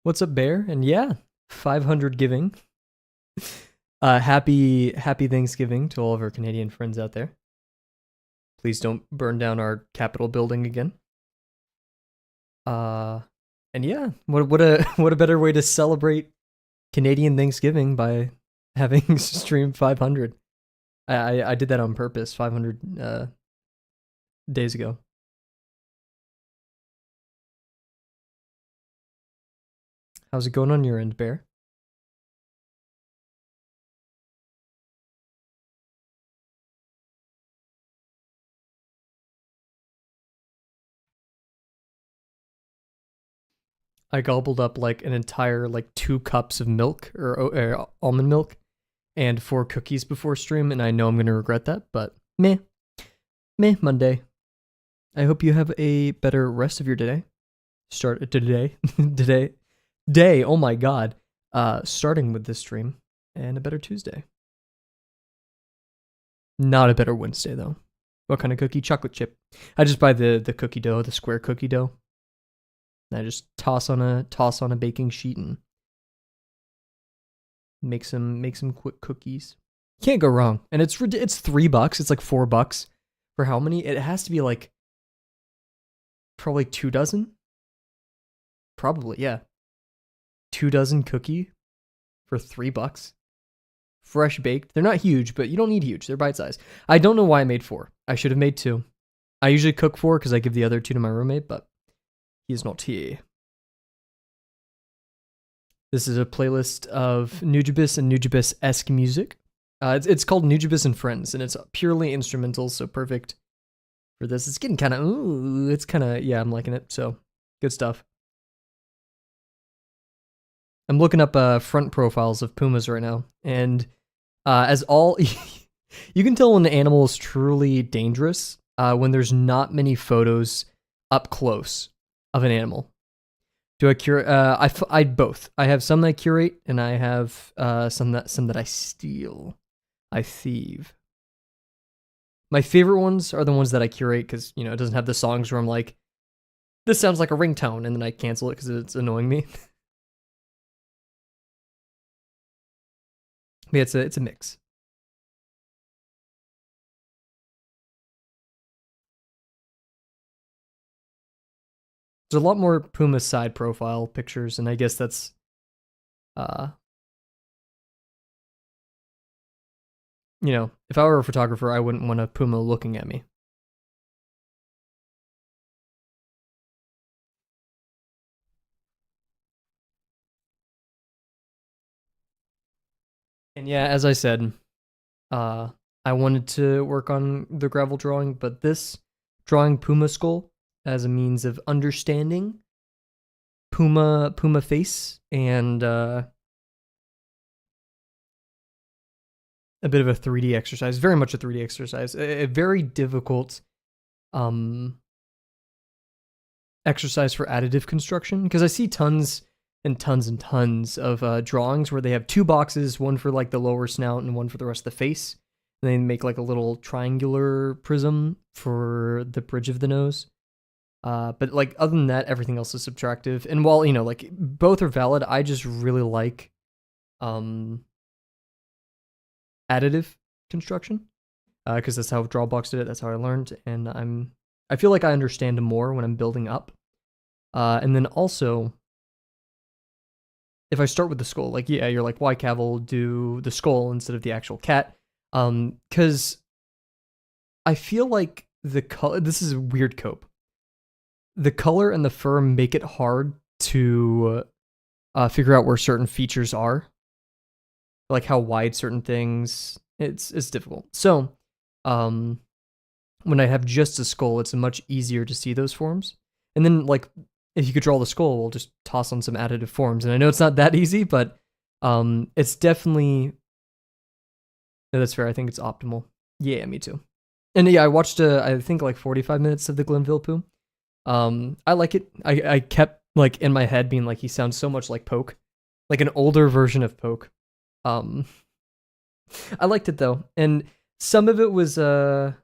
What's up, Bear? And yeah, 500 giving. Happy Thanksgiving to all of our Canadian friends out there. Please don't burn down our Capitol building again. Uh, and yeah, what a what a better way to celebrate Canadian Thanksgiving by having stream 500. I did that on purpose 500 days ago. How's it going on your end, Bear? I gobbled up like an entire like 2 cups of milk or almond milk and 4 cookies before stream, and I know I'm gonna regret that, but meh Monday. I hope you have a better rest of your day. Start today, today, day. Oh my god. Starting with this stream and a better Tuesday. Not a better Wednesday though. What kind of cookie? Chocolate chip. I just buy the cookie dough, the square cookie dough. And I just toss on a baking sheet and make some quick cookies. Can't go wrong. And it's $3. It's like $4 for how many? It has to be like probably 2 dozen. Probably, yeah. 2 dozen cookie for $3. Fresh baked. They're not huge, but you don't need huge. They're bite size. I don't know why I made 4. I should have made 2. I usually cook 4 because I give the other 2 to my roommate, but he's not here. This is a playlist of Nujabes and Nujabes-esque music. It's called Nujabes and Friends, and it's purely instrumental, so perfect for this. It's getting kind of, yeah, I'm liking it, so good stuff. I'm looking up front profiles of pumas right now, and as all, you can tell when the animal is truly dangerous when there's not many photos up close of an animal. Do I curate? I both. I have some that I curate, and I have some that I steal. I thieve. My favorite ones are the ones that I curate because it doesn't have the songs where I'm like, this sounds like a ringtone, and then I cancel it because it's annoying me. But yeah, it's a mix. There's a lot more Puma side profile pictures, and I guess that's if I were a photographer, I wouldn't want a Puma looking at me. And yeah, as I said, I wanted to work on the gravel drawing, but this drawing Puma skull as a means of understanding Puma face and a bit of a 3D exercise, very much a 3D exercise, a very difficult exercise for additive construction, because I see tons and tons and tons of drawings where they have 2 boxes, one for like the lower snout and one for the rest of the face. And they make like a little triangular prism for the bridge of the nose. But like other than that, everything else is subtractive. And while like both are valid, I just really like additive construction because that's how Drawbox did it. That's how I learned, and I feel like I understand more when I'm building up. And then also, if I start with the skull, like yeah, you're like, why Kavel do the skull instead of the actual cat? Because I feel like the color. This is a weird cope. The color and the fur make it hard to figure out where certain features are, like how wide certain things. It's difficult. So, when I have just a skull, it's much easier to see those forms. And then, like, if you could draw the skull, we'll just toss on some additive forms. And I know it's not that easy, but it's definitely. No, that's fair. I think it's optimal. Yeah, me too. And yeah, I watched I think like 45 minutes of the Glenville Poo. I like it. I kept like in my head being like, he sounds so much like Poke, like an older version of Poke. I liked it though, and some of it was oh,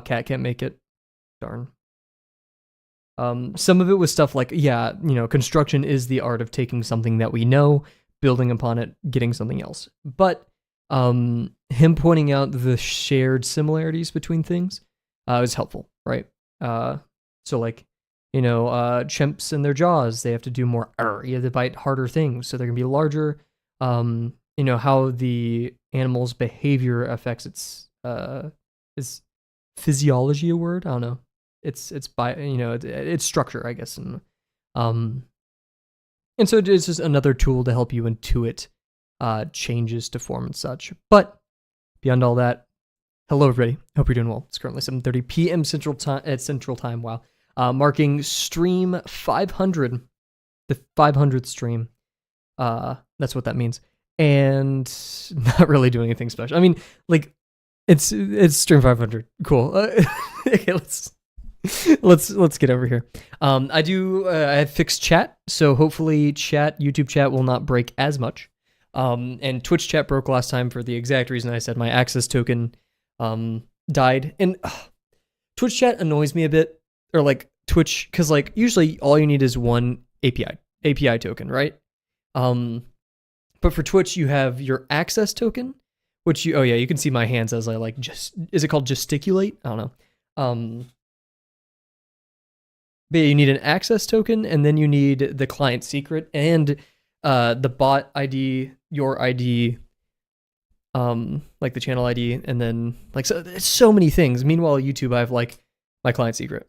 cat can't make it. Darn. Some of it was stuff like, yeah, construction is the art of taking something that we know, building upon it, getting something else. But him pointing out the shared similarities between things is helpful, right? So like, chimps and their jaws, they have to do more. You have to bite harder things, so they're gonna be larger. How the animal's behavior affects its is physiology a word? I don't know. It's by it's structure, I guess, um, and so it's just another tool to help you intuit changes to form and such. But beyond all that, hello everybody. Hope you're doing well. It's currently 7:30 p.m. Central Time at Central Time. Wow, marking stream 500, the 500th stream. That's what that means, and not really doing anything special. I mean, like, it's stream 500. Cool. Okay, let's get over here. I have fixed chat, so hopefully YouTube chat will not break as much. And Twitch chat broke last time for the exact reason I said my access token died. And Twitch chat annoys me a bit, or like Twitch, because like usually all you need is one API token, right? But for Twitch you have your access token, which you can see my hands as I like is it called gesticulate? I don't know. But yeah, you need an access token, and then you need the client secret and the bot ID, your ID, like the channel ID, and then like it's so many things. Meanwhile, YouTube, I have like my client secret.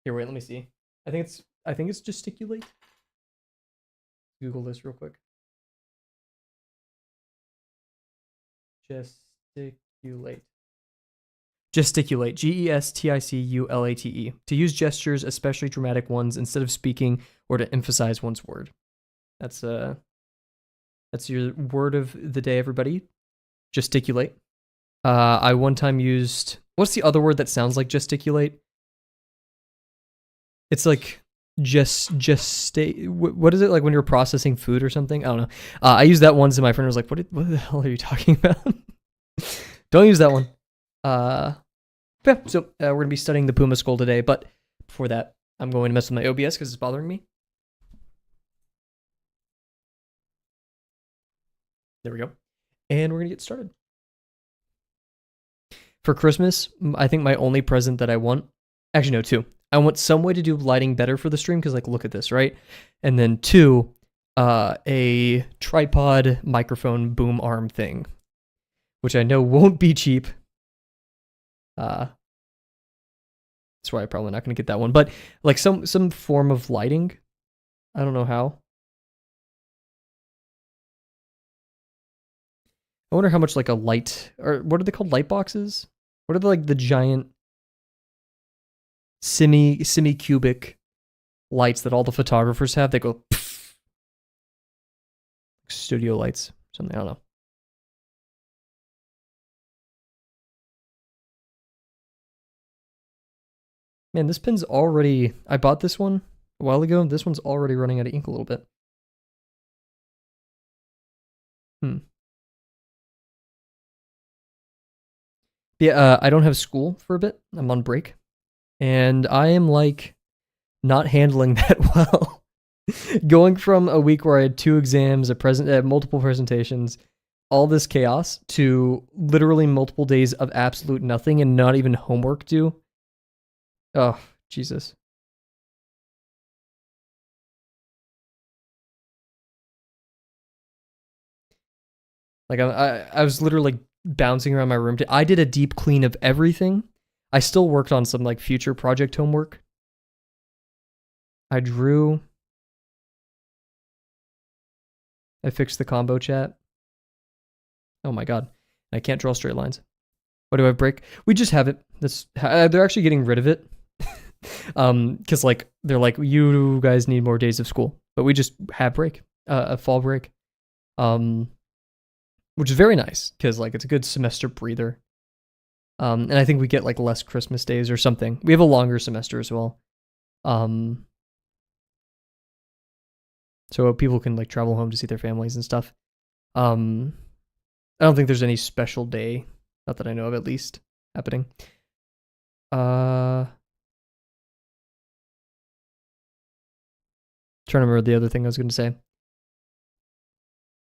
Here, wait, let me see. I think it's gesticulate. Google this real quick. Gesticulate. Gesticulate, G-E-S-T-I-C-U-L-A-T-E, to use gestures, especially dramatic ones, instead of speaking or to emphasize one's word. That's your word of the day, everybody. Gesticulate. I one time used, what's the other word that sounds like gesticulate? It's like what is it, like when you're processing food or something? I don't know. I used that once and my friend was like, what the hell are you talking about? Don't use that one. Yeah, so we're going to be studying the Puma skull today, but before that, I'm going to mess with my OBS because it's bothering me. There we go. And we're going to get started. For Christmas, I think my only present that I want, actually no, two. I want some way to do lighting better for the stream because like, look at this, right? And then two, a tripod microphone boom arm thing, which I know won't be cheap. That's why I'm probably not going to get that one. But like some form of lighting. I don't know how. I wonder how much like a light, or what are they called? Light boxes? What are the giant semi-cubic lights that all the photographers have? They go pff, studio lights, something, I don't know. Man, this pen's already, I bought this one a while ago. This one's already running out of ink a little bit. Yeah, I don't have school for a bit. I'm on break. And I am like not handling that well. Going from a week where I had 2 exams, multiple presentations, all this chaos, to literally multiple days of absolute nothing and not even homework due. Oh, Jesus. Like I was literally like bouncing around my room. I did a deep clean of everything. I still worked on some like future project homework. I drew. I fixed the combo chat. Oh my god. I can't draw straight lines. What do I break? We just have it. They're actually getting rid of it. Because like they're like, you guys need more days of school, but we just have break, a fall break, which is very nice because like it's a good semester breather. And I think we get like less Christmas days or something. We have a longer semester as well. So people can like travel home to see their families and stuff. I don't think there's any special day, not that I know of at least, happening. Trying to remember the other thing I was going to say. And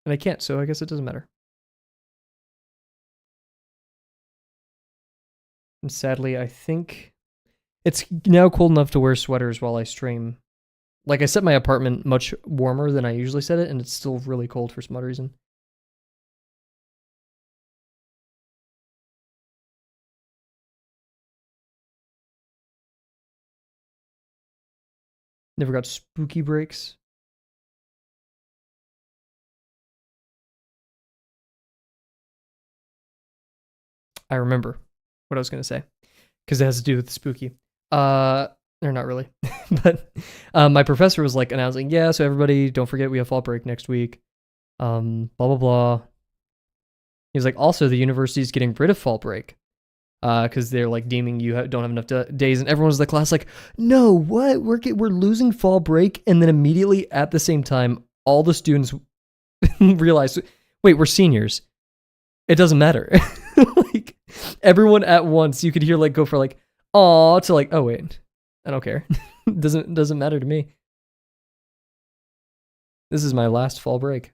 I can't, so I guess it doesn't matter. And sadly, I think it's now cold enough to wear sweaters while I stream. Like, I set my apartment much warmer than I usually set it, and it's still really cold for some odd reason. Never got spooky breaks. I remember what I was going to say, because it has to do with the spooky. Or not really. But my professor was like announcing, yeah, so everybody, don't forget we have fall break next week. Blah, blah, blah. He was like, also, the university's getting rid of fall break. Because they're like deeming you don't have enough days, and everyone's in the class like, no, what? We're losing fall break, and then immediately at the same time, all the students realize, wait, we're seniors. It doesn't matter. Like everyone at once, you could hear like go for like, aw, to like, oh wait, I don't care. doesn't matter to me. This is my last fall break.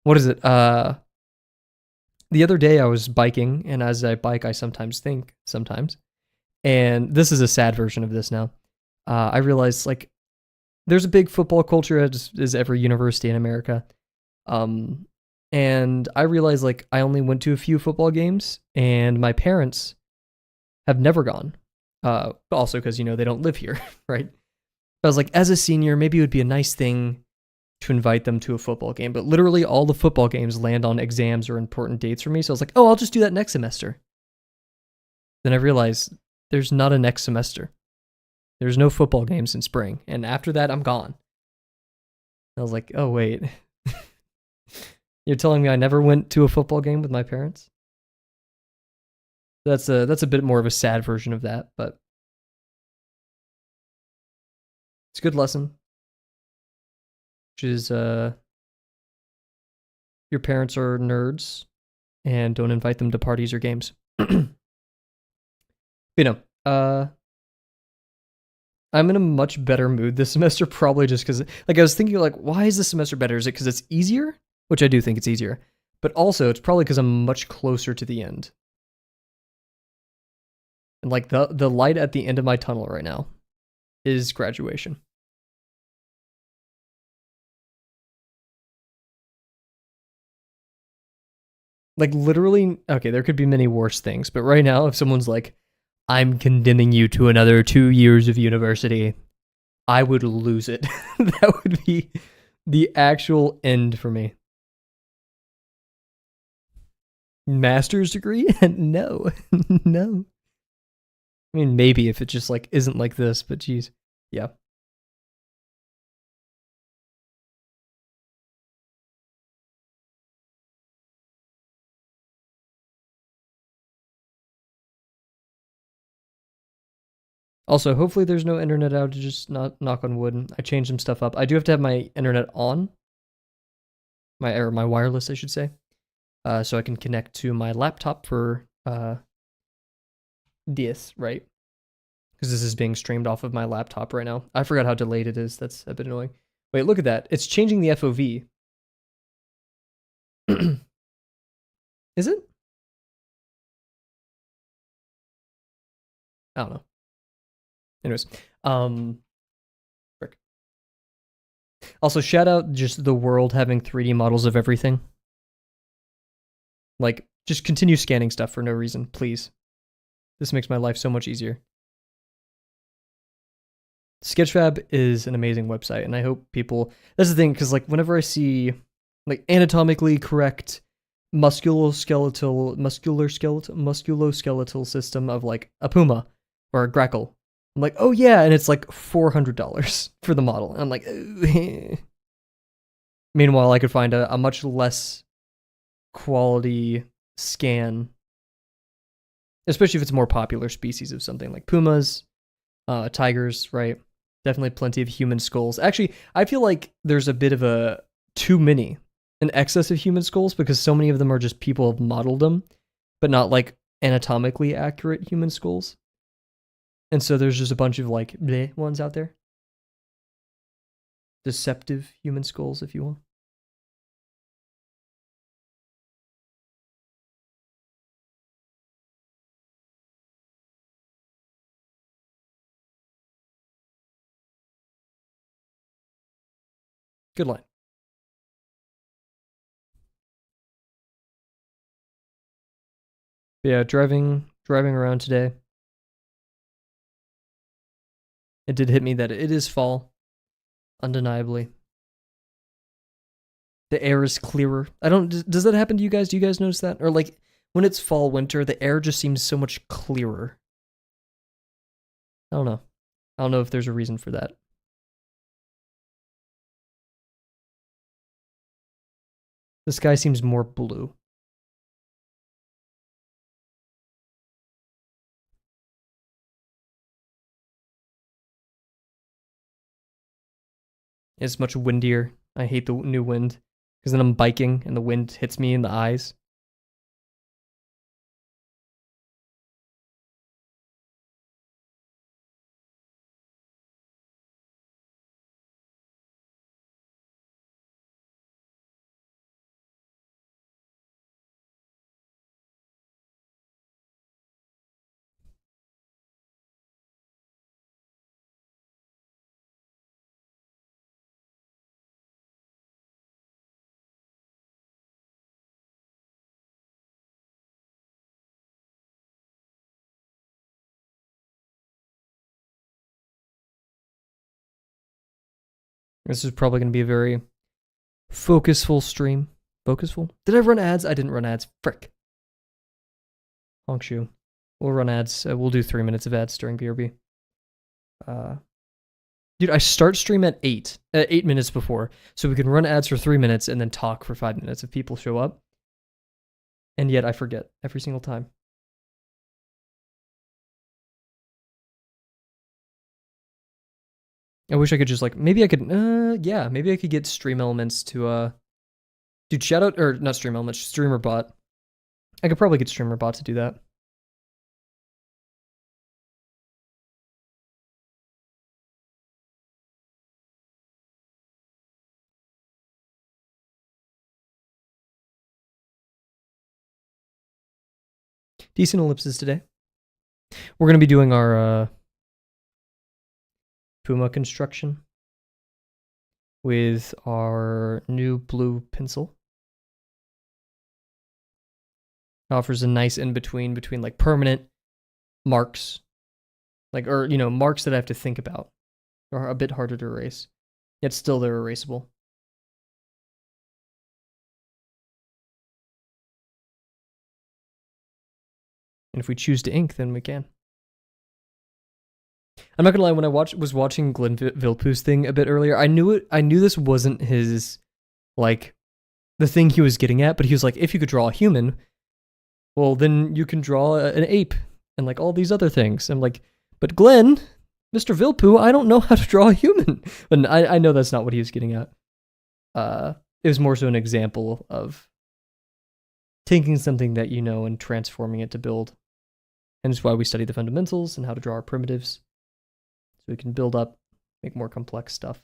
What is it? The other day I was biking, and as I bike, I sometimes think, and this is a sad version of this now. I realized like there's a big football culture as every university in America. And I realized like I only went to a few football games, and my parents have never gone. Also because, they don't live here, right? I was like, as a senior, maybe it would be a nice thing to invite them to a football game, but literally all the football games land on exams or important dates for me. So I was like, oh, I'll just do that next semester. Then I realized there's not a next semester. There's no football games in spring. And after that, I'm gone. I was like, oh, wait. You're telling me I never went to a football game with my parents? That's a bit more of a sad version of that, but it's a good lesson. Which is your parents are nerds and don't invite them to parties or games. I'm in a much better mood this semester, probably just because, like, I was thinking, like, why is this semester better? Is it because it's easier? Which I do think it's easier. But also, it's probably because I'm much closer to the end. And, like, the light at the end of my tunnel right now is graduation. Like, literally, okay, there could be many worse things, but right now, if someone's like, I'm condemning you to another 2 years of university, I would lose it. That would be the actual end for me. Master's degree? No. No. I mean, maybe if it just, like, isn't like this, but geez. Yeah. Also, hopefully there's no internet outages, not knock on wood. I changed some stuff up. I do have to have my internet on. My wireless, I should say. So I can connect to my laptop for this, right? Because this is being streamed off of my laptop right now. I forgot how delayed it is. That's a bit annoying. Wait, look at that. It's changing the FOV. Is it? I don't know. Anyways, frick. Also, shout out just the world having 3D models of everything. Like, just continue scanning stuff for no reason, please. This makes my life so much easier. Sketchfab is an amazing website, and I hope people... That's the thing, because, like, whenever I see, like, anatomically correct musculoskeletal system of, like, a Puma or a Grackle, I'm like, oh yeah, and it's like $400 for the model. And I'm like, meanwhile, I could find a much less quality scan, especially if it's a more popular species of something like pumas, tigers, right? Definitely plenty of human skulls. Actually, I feel like there's a bit of an excess of human skulls, because so many of them are just people have modeled them, but not like anatomically accurate human skulls. And so there's just a bunch of like bleh ones out there. deceptive human skulls, if you will. Good line. But yeah, driving around today, it did hit me that it is fall, undeniably. The air is clearer. I don't. Does that happen to you guys? Do you guys notice that? Or like when it's fall, winter, the air just seems so much clearer. I don't know. I don't know if there's a reason for that. The sky seems more blue. It's much windier. I hate the new wind because then I'm biking and the wind hits me in the eyes. This is probably going to be a very focusful stream. Focusful? Did I run ads? I didn't run ads. Frick. Hongshu. We'll run ads. We'll do 3 minutes of ads during BRB. Dude, I start stream at 8 minutes before, so we can run ads for 3 minutes and then talk for 5 minutes if people show up. And yet I forget every single time. I wish I could just like, maybe I could, yeah, maybe I could get Stream Elements to, dude, shout out, or not Stream Elements, Streamer Bot. I could probably get Streamer Bot to do that. Decent ellipses today. We're going to be doing our Puma construction with our new blue pencil. It offers a nice in-between between like permanent marks, like, or, you know, marks that I have to think about are a bit harder to erase, yet still they're erasable. And if we choose to ink, then we can. I'm not gonna lie, when I was watching Glenn Vilpoo's thing a bit earlier, I knew this wasn't his, like, the thing he was getting at, but he was like, if you could draw a human, well, then you can draw an ape and like all these other things. I'm like, but Glenn, Mr. Vilpoo, I don't know how to draw a human. But I know that's not what he was getting at. It was more so an example of taking something that you know and transforming it to build. And it's why we study the fundamentals and how to draw our primitives. So we can build up, make more complex stuff.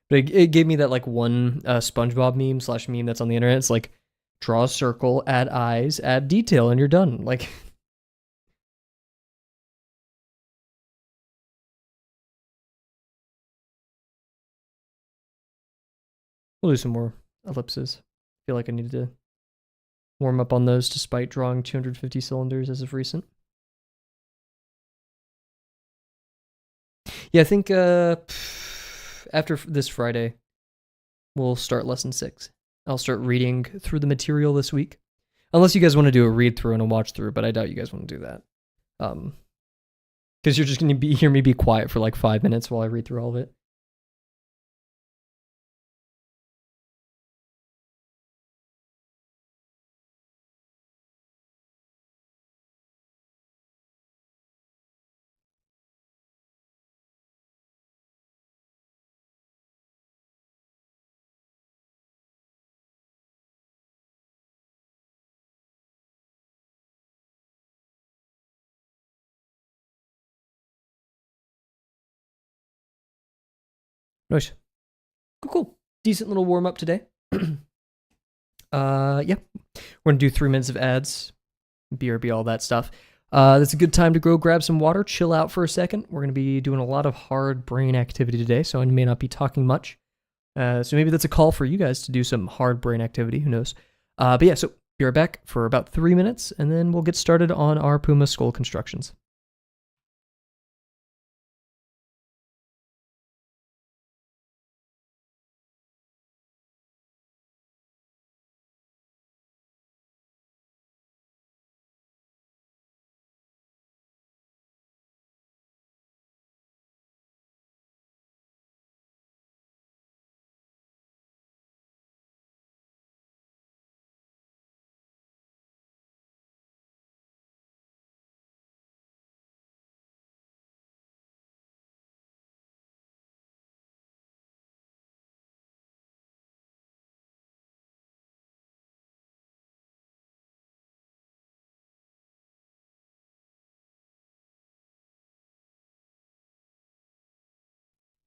But it gave me that like one SpongeBob meme that's on the internet. It's like, draw a circle, add eyes, add detail, and you're done. Like, we'll do some more ellipses. I feel like I needed to warm up on those despite drawing 250 cylinders as of recent. Yeah, I think after this Friday, we'll start lesson 6. I'll start reading through the material this week. Unless you guys want to do a read through and a watch through, but I doubt you guys want to do that. Because you're just going to hear me be quiet for like 5 minutes while I read through all of it. Nice. Cool. Decent little warm up today. Yeah. We're gonna do 3 minutes of ads, BRB, all that stuff. That's a good time to go grab some water, chill out for a second. We're gonna be doing a lot of hard brain activity today, so I may not be talking much. So maybe that's a call for you guys to do some hard brain activity. Who knows? But yeah, so be right back for about 3 minutes, and then we'll get started on our Puma skull constructions.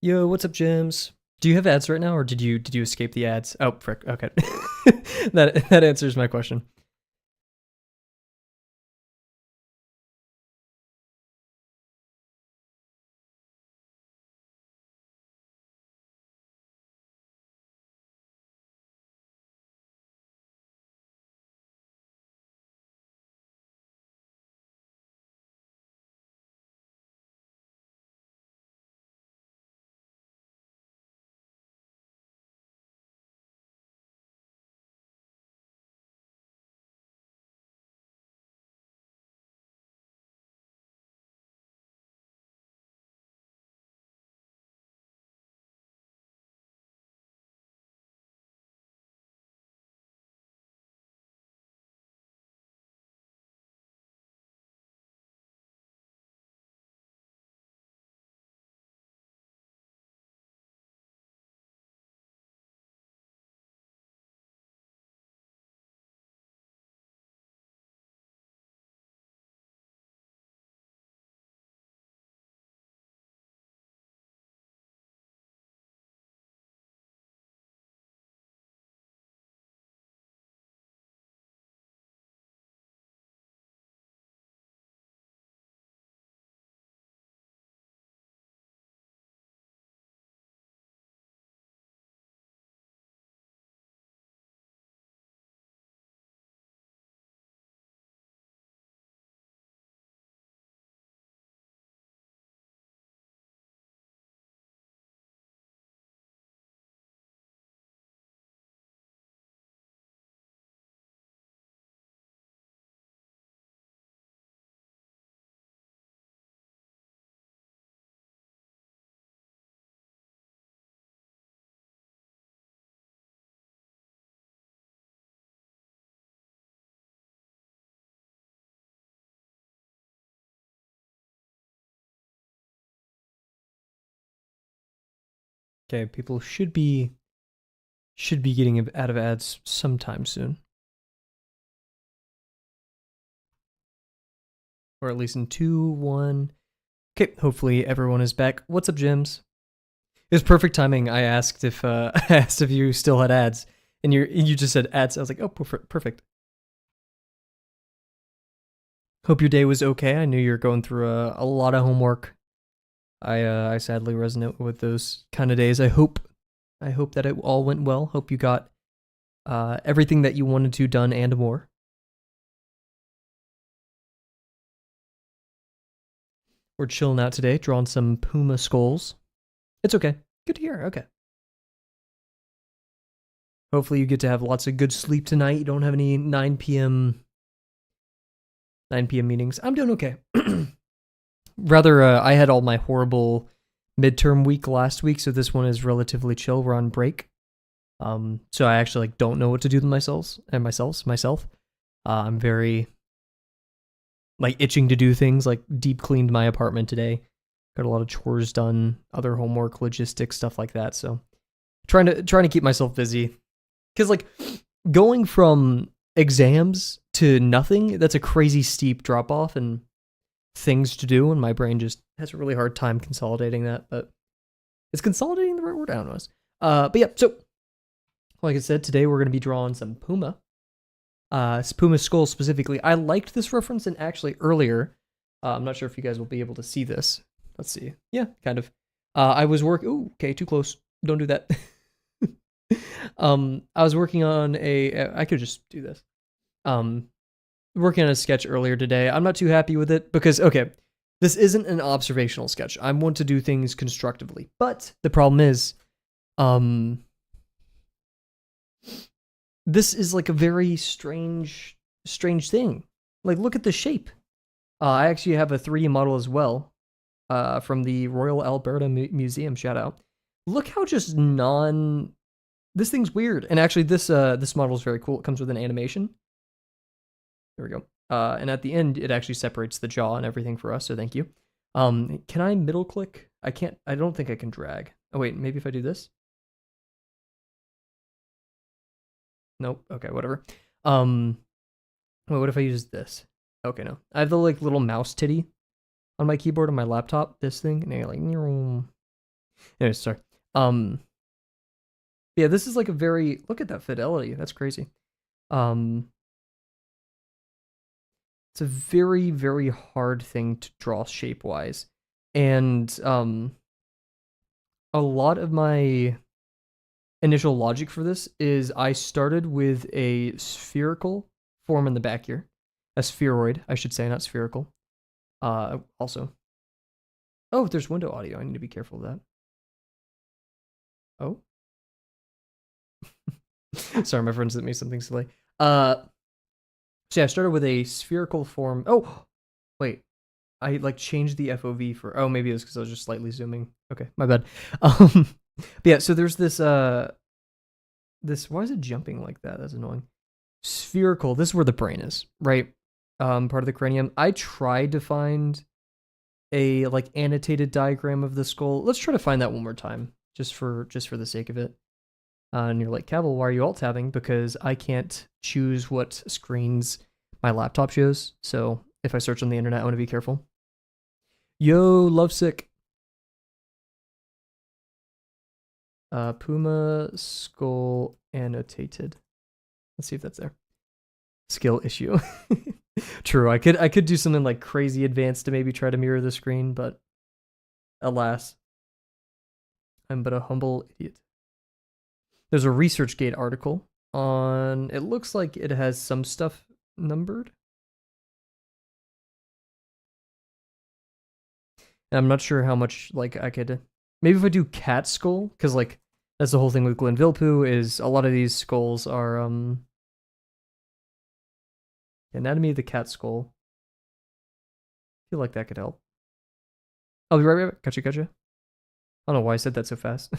Yo, what's up, James? Do you have ads right now, or did you escape the ads? Oh, frick. Okay, that answers my question. Okay, people should be getting out of ads sometime soon, or at least in 2, 1. Okay, hopefully everyone is back. What's up, Jims? It was perfect timing. I asked if I asked if you still had ads, and you just said ads. I was like, oh, perfect. Hope your day was okay. I knew you were going through a lot of homework. I sadly resonate with those kind of days. I hope that it all went well. Hope you got everything that you wanted to done and more. We're chilling out today, drawing some Puma skulls. It's okay. Good to hear. Okay. Hopefully you get to have lots of good sleep tonight. You don't have any 9 p.m. meetings. I'm doing okay. Rather, I had all my horrible midterm week last week, so this one is relatively chill. We're on break. So I actually don't know what to do with myself. I'm very itching to do things, like deep cleaned my apartment today. Got a lot of chores done, other homework, logistics, stuff like that. So trying to keep myself busy. Cause going from exams to nothing, that's a crazy steep drop off and things to do, and my brain just has a really hard time consolidating that. But Is consolidating the right word? I don't know. But yeah, so like I said, today we're going to be drawing some Puma. It's Puma skull specifically. I liked this reference, and actually earlier, I'm not sure if you guys will be able to see this. Let's see. Yeah, kind of. I was working. Ooh, okay, too close. Don't do that. I was working on I could just do this. Working on a sketch earlier today. I'm not too happy with it because, okay, this isn't an observational sketch. I want to do things constructively, but the problem is, this is like a very strange thing. Like, look at the shape. I actually have a 3D model as well, from the Royal Alberta Museum. Shout out. Look how just this thing's weird. And actually, this model is very cool. It comes with an animation. There we go. And at the end, it actually separates the jaw and everything for us. So thank you. Can I middle click? I can't. I don't think I can drag. Oh wait, maybe if I do this. Nope. Okay, whatever. Wait, what if I use this? Okay, no. I have the like little mouse titty on my keyboard on my laptop. This thing, and I like. Anyways, sorry. Yeah, this is like a very, look at that fidelity. That's crazy. It's a very, very hard thing to draw shape wise, and a lot of my initial logic for this is I started with a spherical form in the back here. A spheroid, I should say, not spherical. Also. Oh, there's window audio. I need to be careful of that. Oh. Sorry, my friend sent me something silly. So yeah, I started with a spherical form. Oh, wait. I like changed the FOV for, oh, maybe it was because I was just slightly zooming. Okay, my bad. But yeah, so there's this, why is it jumping like that? That's annoying. Spherical, this is where the brain is, right? Part of the cranium. I tried to find a like annotated diagram of the skull. Let's try to find that one more time, just for the sake of it. And you're like, Kavel, why are you alt-tabbing? Because I can't choose what screens my laptop shows. So if I search on the internet, I want to be careful. Yo, lovesick. Puma skull annotated. Let's see if that's there. Skill issue. True, I could do something like crazy advanced to maybe try to mirror the screen, but alas, I'm but a humble idiot. There's a ResearchGate article on, it looks like it has some stuff numbered. And I'm not sure how much, like, I could, maybe if I do cat skull, because, like, that's the whole thing with Glenville is a lot of these skulls are, anatomy of the cat skull. I feel like that could help. I'll be right back. Gotcha. I don't know why I said that so fast.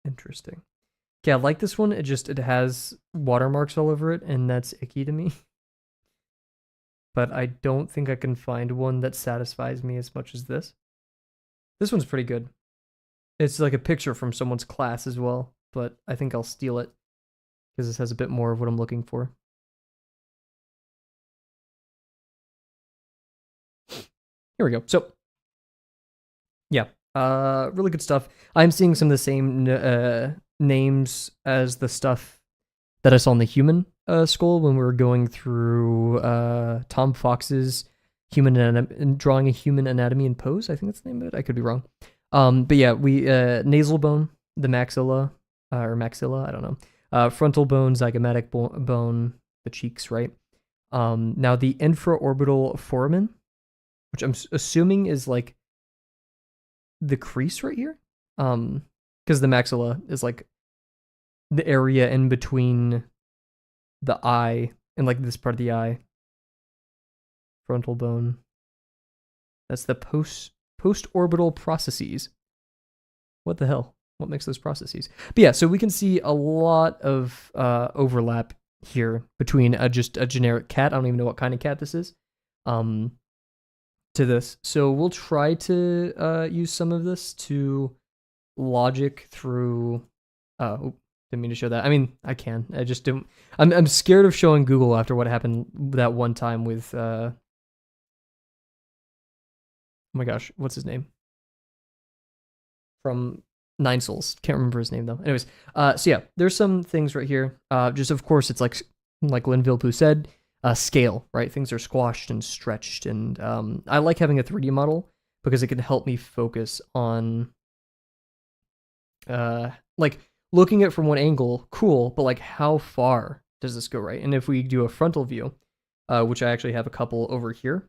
Interesting. Okay, I like this one. It has watermarks all over it, and that's icky to me. But I don't think I can find one that satisfies me as much as this. This one's pretty good. It's like a picture from someone's class as well, but I think I'll steal it because this has a bit more of what I'm looking for. Here we go. So, yeah, really good stuff. I'm seeing some of the same names as the stuff that I saw in the human skull when we were going through Tom Fox's drawing a human anatomy and pose. I think that's the name of it. I could be wrong. But yeah, we nasal bone, the maxilla, or maxilla, I don't know. Frontal bone, zygomatic bone, the cheeks, right? Now the infraorbital foramen, which I'm assuming is like the crease right here, because the maxilla is like the area in between the eye and like this part of the eye. Frontal bone. That's the post-orbital processes. What the hell? What makes those processes? But yeah, so we can see a lot of overlap here between just a generic cat. I don't even know what kind of cat this is. To this. So we'll try to use some of this to logic through Didn't mean to show that. I mean, I can. I just don't. I'm scared of showing Google after what happened that one time with. Oh my gosh, what's his name? From Nine Souls. Can't remember his name though. Anyways, so yeah, there's some things right here. Just of course, it's like Lin Vilpu said, scale, right? Things are squashed and stretched, and I like having a 3D model because it can help me focus on, like looking at it from one angle, cool, but like how far does this go, right? And if we do a frontal view, which I actually have a couple over here,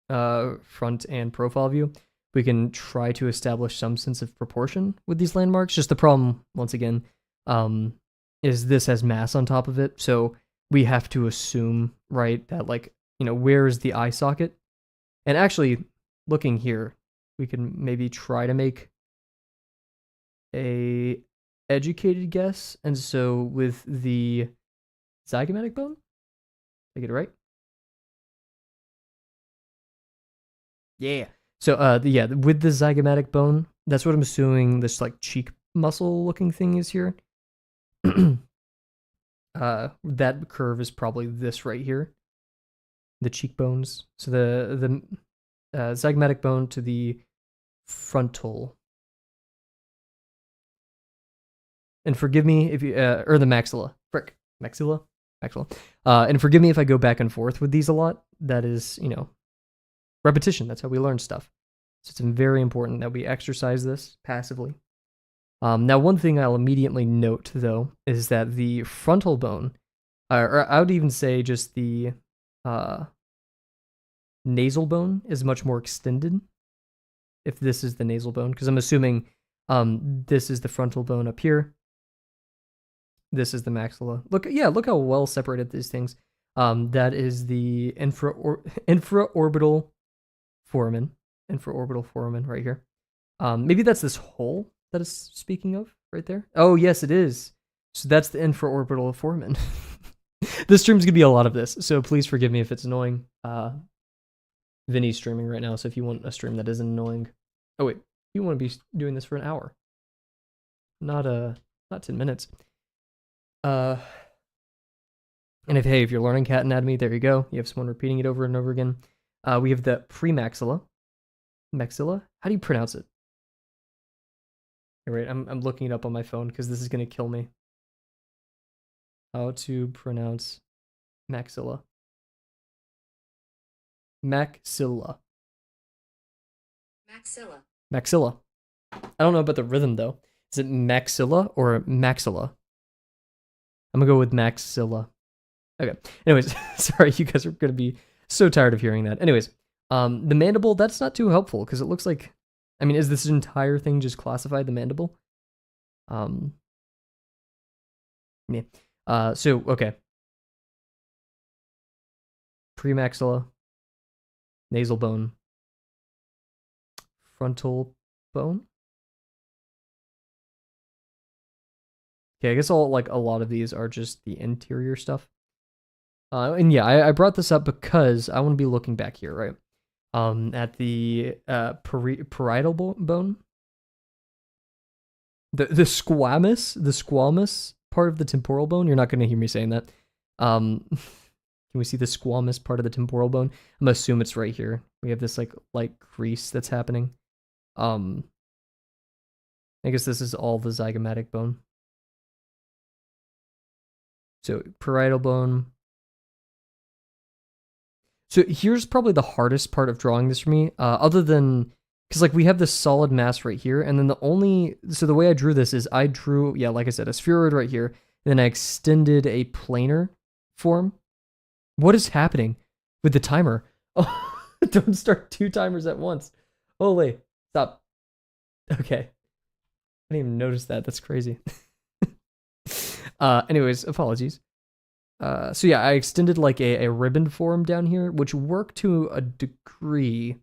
front and profile view, we can try to establish some sense of proportion with these landmarks. Just the problem, once again, is this has mass on top of it, so we have to assume, right, that like, where is the eye socket? And actually, looking here, we can maybe try to make a educated guess. And so with the zygomatic bone, did I get it right? Yeah. So with the zygomatic bone, that's what I'm assuming this like cheek muscle looking thing is here. That curve is probably this right here, the cheekbones. So the zygomatic bone to the frontal. And forgive me if you or the maxilla. Maxilla. And forgive me if I go back and forth with these a lot. That is, repetition. That's how we learn stuff. So it's very important that we exercise this passively. Now, one thing I'll immediately note, though, is that the frontal bone, or I would even say just the nasal bone, is much more extended. If this is the nasal bone, because I'm assuming this is the frontal bone up here. This is the maxilla. Look how well separated these things. That is the infraorbital foramen. Infraorbital foramen right here. Maybe that's this hole that is speaking of right there. Oh, yes, it is. So that's the infraorbital foramen. This stream's gonna be a lot of this, so please forgive me if it's annoying. Vinny's streaming right now, so if you want a stream that isn't annoying. Oh wait, you want to be doing this for an hour. Not 10 minutes. And if you're learning cat anatomy, there you go. You have someone repeating it over and over again. We have the premaxilla. Maxilla? How do you pronounce it? Wait, I'm looking it up on my phone because this is gonna kill me. How to pronounce maxilla? Maxilla. Maxilla. I don't know about the rhythm though. Is it maxilla or maxilla? I'm gonna go with maxilla. Okay. Anyways, sorry, you guys are gonna be so tired of hearing that. Anyways, the mandible, that's not too helpful because it looks like, I mean, is this entire thing just classified the mandible? Yeah. So okay. Premaxilla, nasal bone, frontal bone. Okay, I guess a lot of these are just the interior stuff. And yeah, I brought this up because I want to be looking back here, right? At the parietal bone, the squamous part of the temporal bone. You're not going to hear me saying that. Can we see the squamous part of the temporal bone? I'm gonna assume it's right here. We have this like light crease that's happening. I guess this is all the zygomatic bone. So parietal bone. So here's probably the hardest part of drawing this for me, other than, because like we have this solid mass right here, and then so the way I drew this is I drew, yeah, like I said, a spheroid right here, and then I extended a planar form. What is happening with the timer? Oh, don't start 2 timers at once. Holy, stop. Okay. I didn't even notice that. That's crazy. Anyways, apologies. So yeah, I extended like a ribbon form down here, which worked to a degree.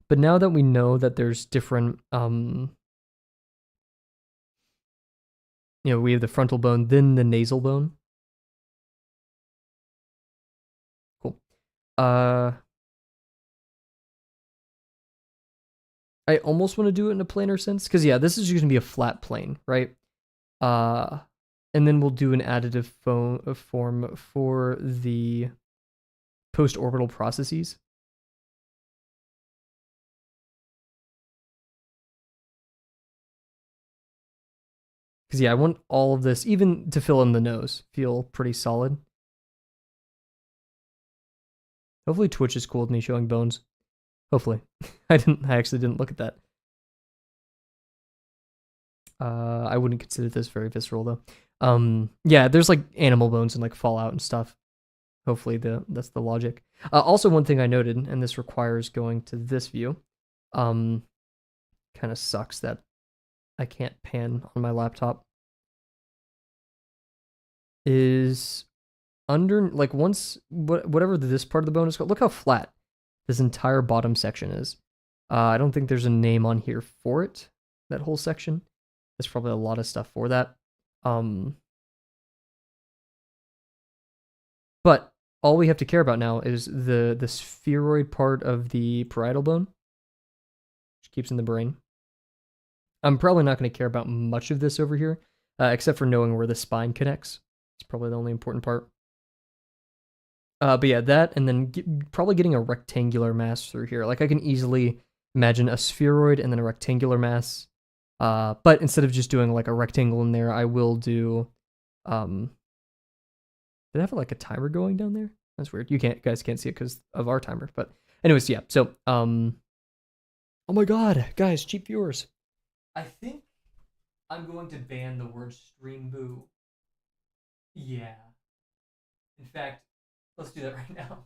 But now that we know that there's different, we have the frontal bone, then the nasal bone. Cool. I almost want to do it in a planar sense, because yeah, this is just gonna be a flat plane, right? And then we'll do an additive form for the post-orbital processes. Because yeah, I want all of this, even to fill in the nose, feel pretty solid. Hopefully Twitch is cool with me showing bones. Hopefully. I actually didn't look at that. I wouldn't consider this very visceral though. Yeah, there's like animal bones and like fallout and stuff. Hopefully that's the logic. Also, one thing I noted, and this requires going to this view, kind of sucks that I can't pan on my laptop, is under, like, once, whatever this part of the bone is called, look how flat this entire bottom section is. I don't think there's a name on here for it, that whole section. There's probably a lot of stuff for that. But all we have to care about now is the spheroid part of the parietal bone, which keeps in the brain. I'm probably not going to care about much of this over here, except for knowing where the spine connects. It's probably the only important part. But yeah, that, and then probably getting a rectangular mass through here. Like, I can easily imagine a spheroid and then a rectangular mass. But instead of just doing like a rectangle in there, I will do, did I have like a timer going down there? That's weird. You guys can't see it because of our timer, but anyways, yeah. So, oh my God, guys, cheap viewers. I think I'm going to ban the word stream boo. Yeah. In fact, let's do that right now.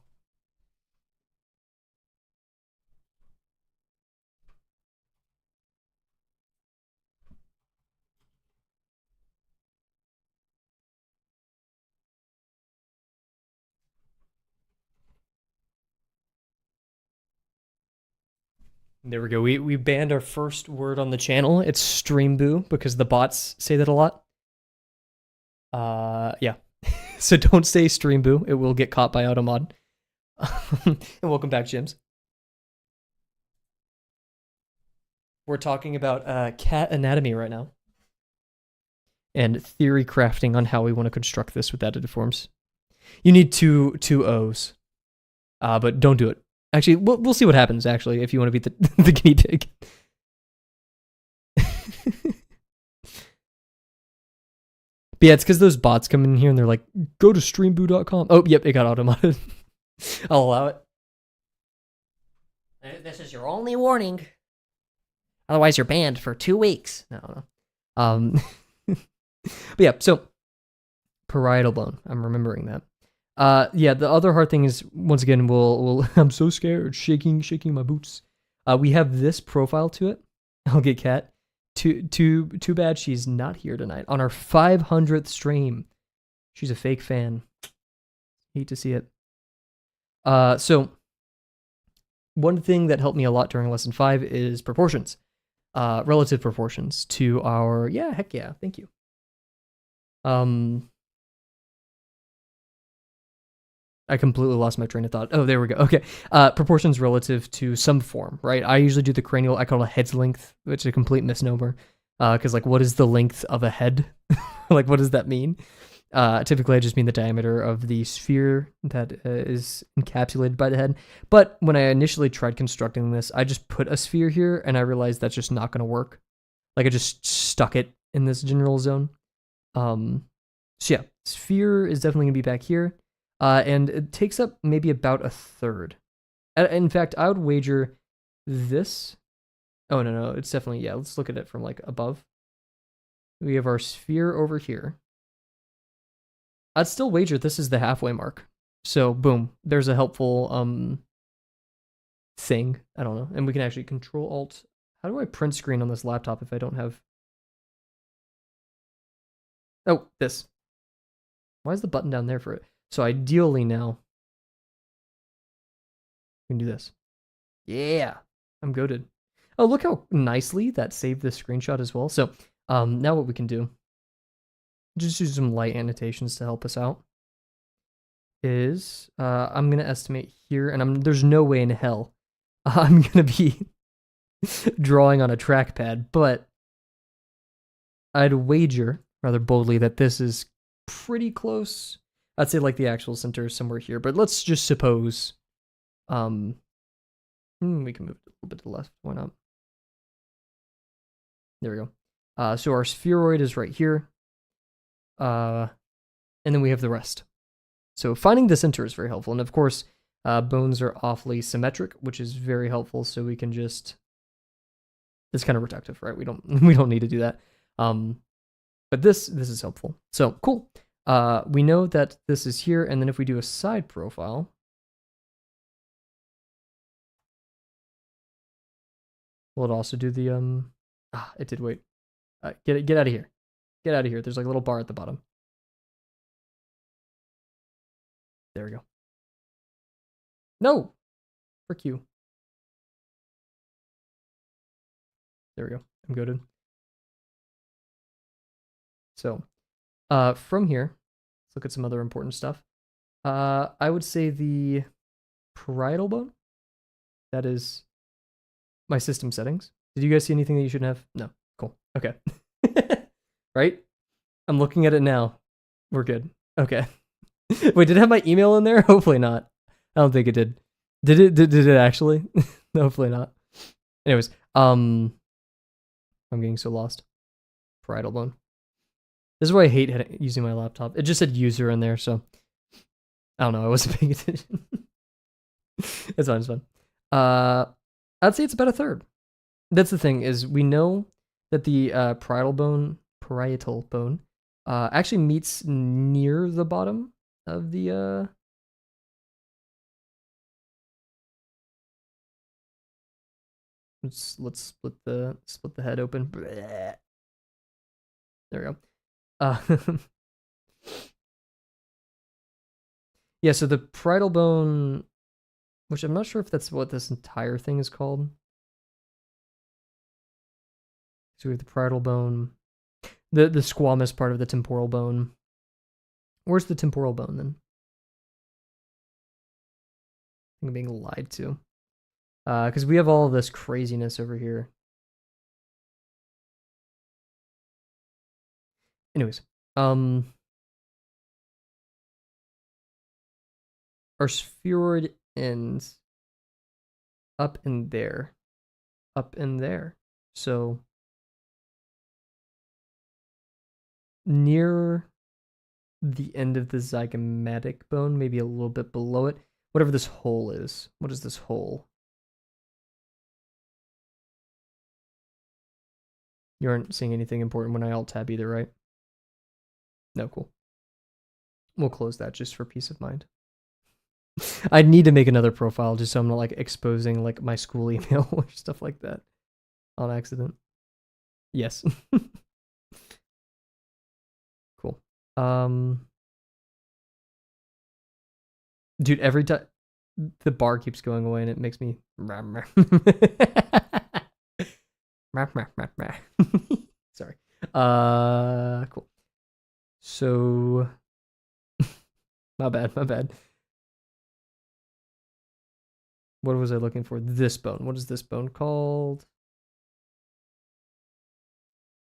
There we go. We banned our first word on the channel. It's stream boo because the bots say that a lot. Yeah. So don't say stream boo. It will get caught by Automod. And welcome back, Jims. We're talking about cat anatomy right now. And theory crafting on how we want to construct this with additive forms. You need two O's. But don't do it. Actually, we'll see what happens, actually, if you want to be the guinea pig. But yeah, it's because those bots come in here and they're like, go to streamboo.com. Oh, yep, it got automated. I'll allow it. This is your only warning. Otherwise, you're banned for 2 weeks. No. But yeah, so parietal bone. I'm remembering that. Yeah, the other hard thing is, once again, we'll I'm so scared, shaking my boots. We have this profile to it. I'll get Cat. Too bad she's not here tonight on our 500th stream. She's a fake fan. Hate to see it. So one thing that helped me a lot during lesson 5 is proportions. Relative proportions to our, yeah, heck yeah, thank you. I completely lost my train of thought. Oh, there we go. Okay. Proportions relative to some form, right? I usually do the cranial. I call it a head's length, which is a complete misnomer. Because, like, what is the length of a head? Like, what does that mean? Typically, I just mean the diameter of the sphere that is encapsulated by the head. But when I initially tried constructing this, I just put a sphere here, and I realized that's just not going to work. Like, I just stuck it in this general zone. So yeah, sphere is definitely going to be back here. And it takes up maybe about 1/3. In fact, I would wager this. Oh, no, it's definitely, yeah, let's look at it from, like, above. We have our sphere over here. I'd still wager this is the halfway mark. So, boom, there's a helpful thing. I don't know. And we can actually Control-Alt. How do I print screen on this laptop if I don't have... Oh, this. Why is the button down there for it? So ideally now, we can do this. Yeah, I'm goated. Oh, look how nicely that saved this screenshot as well. So now what we can do, just use some light annotations to help us out, is I'm going to estimate here, and there's no way in hell I'm going to be drawing on a trackpad, but I'd wager rather boldly that this is pretty close. I'd say like the actual center is somewhere here, but let's just suppose we can move it a little bit to the left. Why not? There we go. So our spheroid is right here. And then we have the rest. So finding the center is very helpful. And of course, bones are awfully symmetric, which is very helpful. So we can just, it's kind of reductive, right? We don't need to do that. But this is helpful. So cool. We know that this is here. And then if we do a side profile, will it also do the, it did wait. Get out of here. Get out of here. There's like a little bar at the bottom. There we go. No! Frick you. There we go. I'm goaded. So, from here, let's look at some other important stuff. I would say the parietal bone. That is my system settings. Did you guys see anything that you shouldn't have? No. Cool. Okay. Right? I'm looking at it now. We're good. Okay. Wait, did it have my email in there? Hopefully not. I don't think it did. Did it actually? No, hopefully not. Anyways, I'm getting so lost. Parietal bone. This is why I hate using my laptop. It just said user in there, so I don't know. I wasn't paying attention. It's fine. It's fine. I'd say it's about a third. That's the thing, is we know that the parietal bone actually meets near the bottom of the let's split the head open. There we go. Yeah, so the parietal bone, which I'm not sure if that's what this entire thing is called. So we have the parietal bone, the squamous part of the temporal bone. Where's the temporal bone then? I think I'm being lied to. Because we have all of this craziness over here. Anyways, our spheroid ends up in there. So near the end of the zygomatic bone, maybe a little bit below it. Whatever this hole is. What is this hole? You aren't seeing anything important when I alt-tab either, right? No, cool. We'll close that just for peace of mind. I need to make another profile just so I'm not like exposing like my school email or stuff like that on accident. Yes. Cool. Dude, every time the bar keeps going away and it makes me sorry. Cool. So my bad. What was I looking for? This bone. What is this bone called?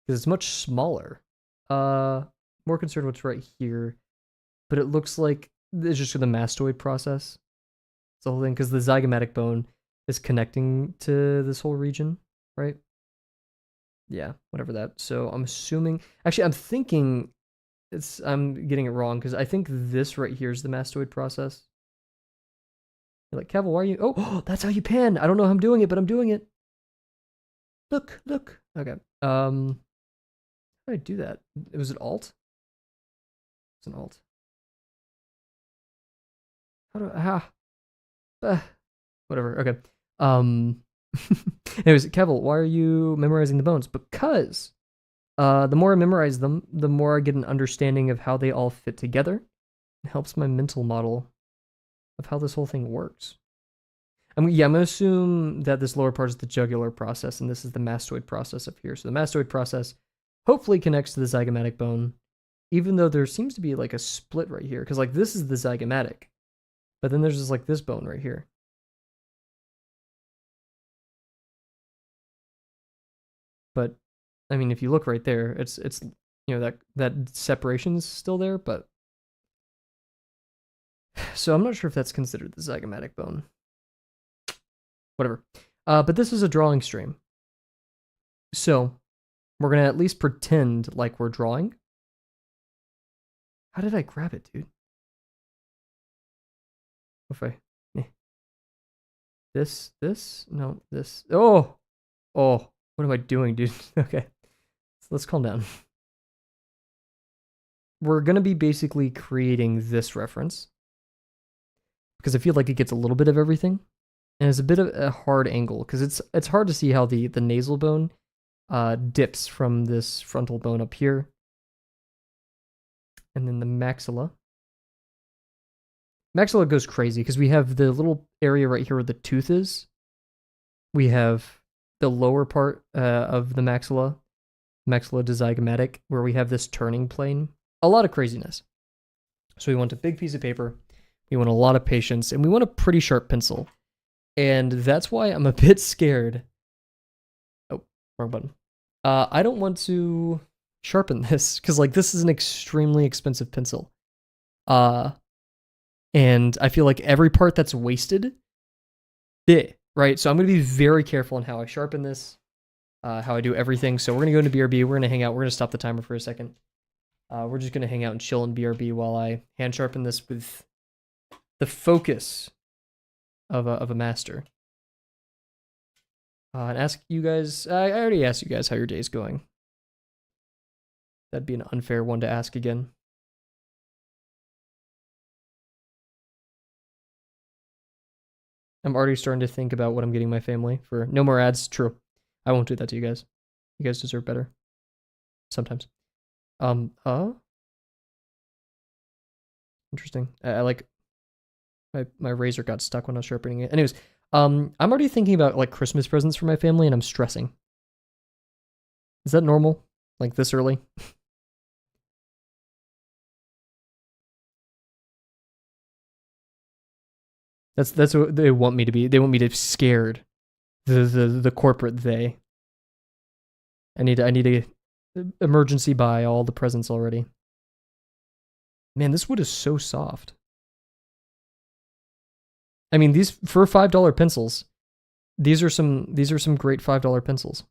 Because it's much smaller. More concerned what's right here. But it looks like it's just the mastoid process. It's the whole thing, because the zygomatic bone is connecting to this whole region, right? Yeah, whatever that. So I'm assuming, actually, I'm thinking I'm getting it wrong, because I think this right here is the mastoid process. You're like, Kavel, why are you? Oh, that's how you pan. I don't know how I'm doing it, but I'm doing it. Look. Okay. How did I do that? Was it alt? It's an alt. Whatever. Okay. Anyways, Kavel, why are you memorizing the bones? Because the more I memorize them, the more I get an understanding of how they all fit together. It helps my mental model of how this whole thing works. I'm gonna assume that this lower part is the jugular process, and this is the mastoid process up here. So the mastoid process hopefully connects to the zygomatic bone, even though there seems to be like a split right here, because like this is the zygomatic, but then there's just like this bone right here. But I mean, if you look right there, it's you know, that separation's still there, but so I'm not sure if that's considered the zygomatic bone. Whatever. But this is a drawing stream. So we're gonna at least pretend like we're drawing. How did I grab it, dude? If I this, no, this. Oh, what am I doing, dude? Okay, so let's calm down. We're gonna be basically creating this reference because I feel like it gets a little bit of everything, and it's a bit of a hard angle because it's hard to see how the nasal bone dips from this frontal bone up here, and then the maxilla. Maxilla goes crazy because we have the little area right here where the tooth is. We have the lower part of the maxilla dizygomatic, where we have this turning plane. A lot of craziness. So we want a big piece of paper, we want a lot of patience, and we want a pretty sharp pencil. And that's why I'm a bit scared. Oh, wrong button. I don't want to sharpen this, because like this is an extremely expensive pencil. And I feel like every part that's wasted, right? So I'm going to be very careful on how I sharpen this, how I do everything. So we're going to go into BRB. We're going to hang out. We're going to stop the timer for a second. We're just going to hang out and chill in BRB while I hand sharpen this with the focus of a master. And ask you guys, I already asked you guys how your day's going. That'd be an unfair one to ask again. I'm already starting to think about what I'm getting my family for. No more ads. True. I won't do that to you guys. You guys deserve better. Sometimes. Interesting. I like my razor got stuck when I was sharpening it. Anyways, I'm already thinking about like Christmas presents for my family and I'm stressing. Is that normal? Like this early? That's what they want me to be. They want me to be scared. The corporate they. I need to emergency buy all the presents already. Man, this wood is so soft. I mean, these for $5 pencils, these are some great $5 pencils.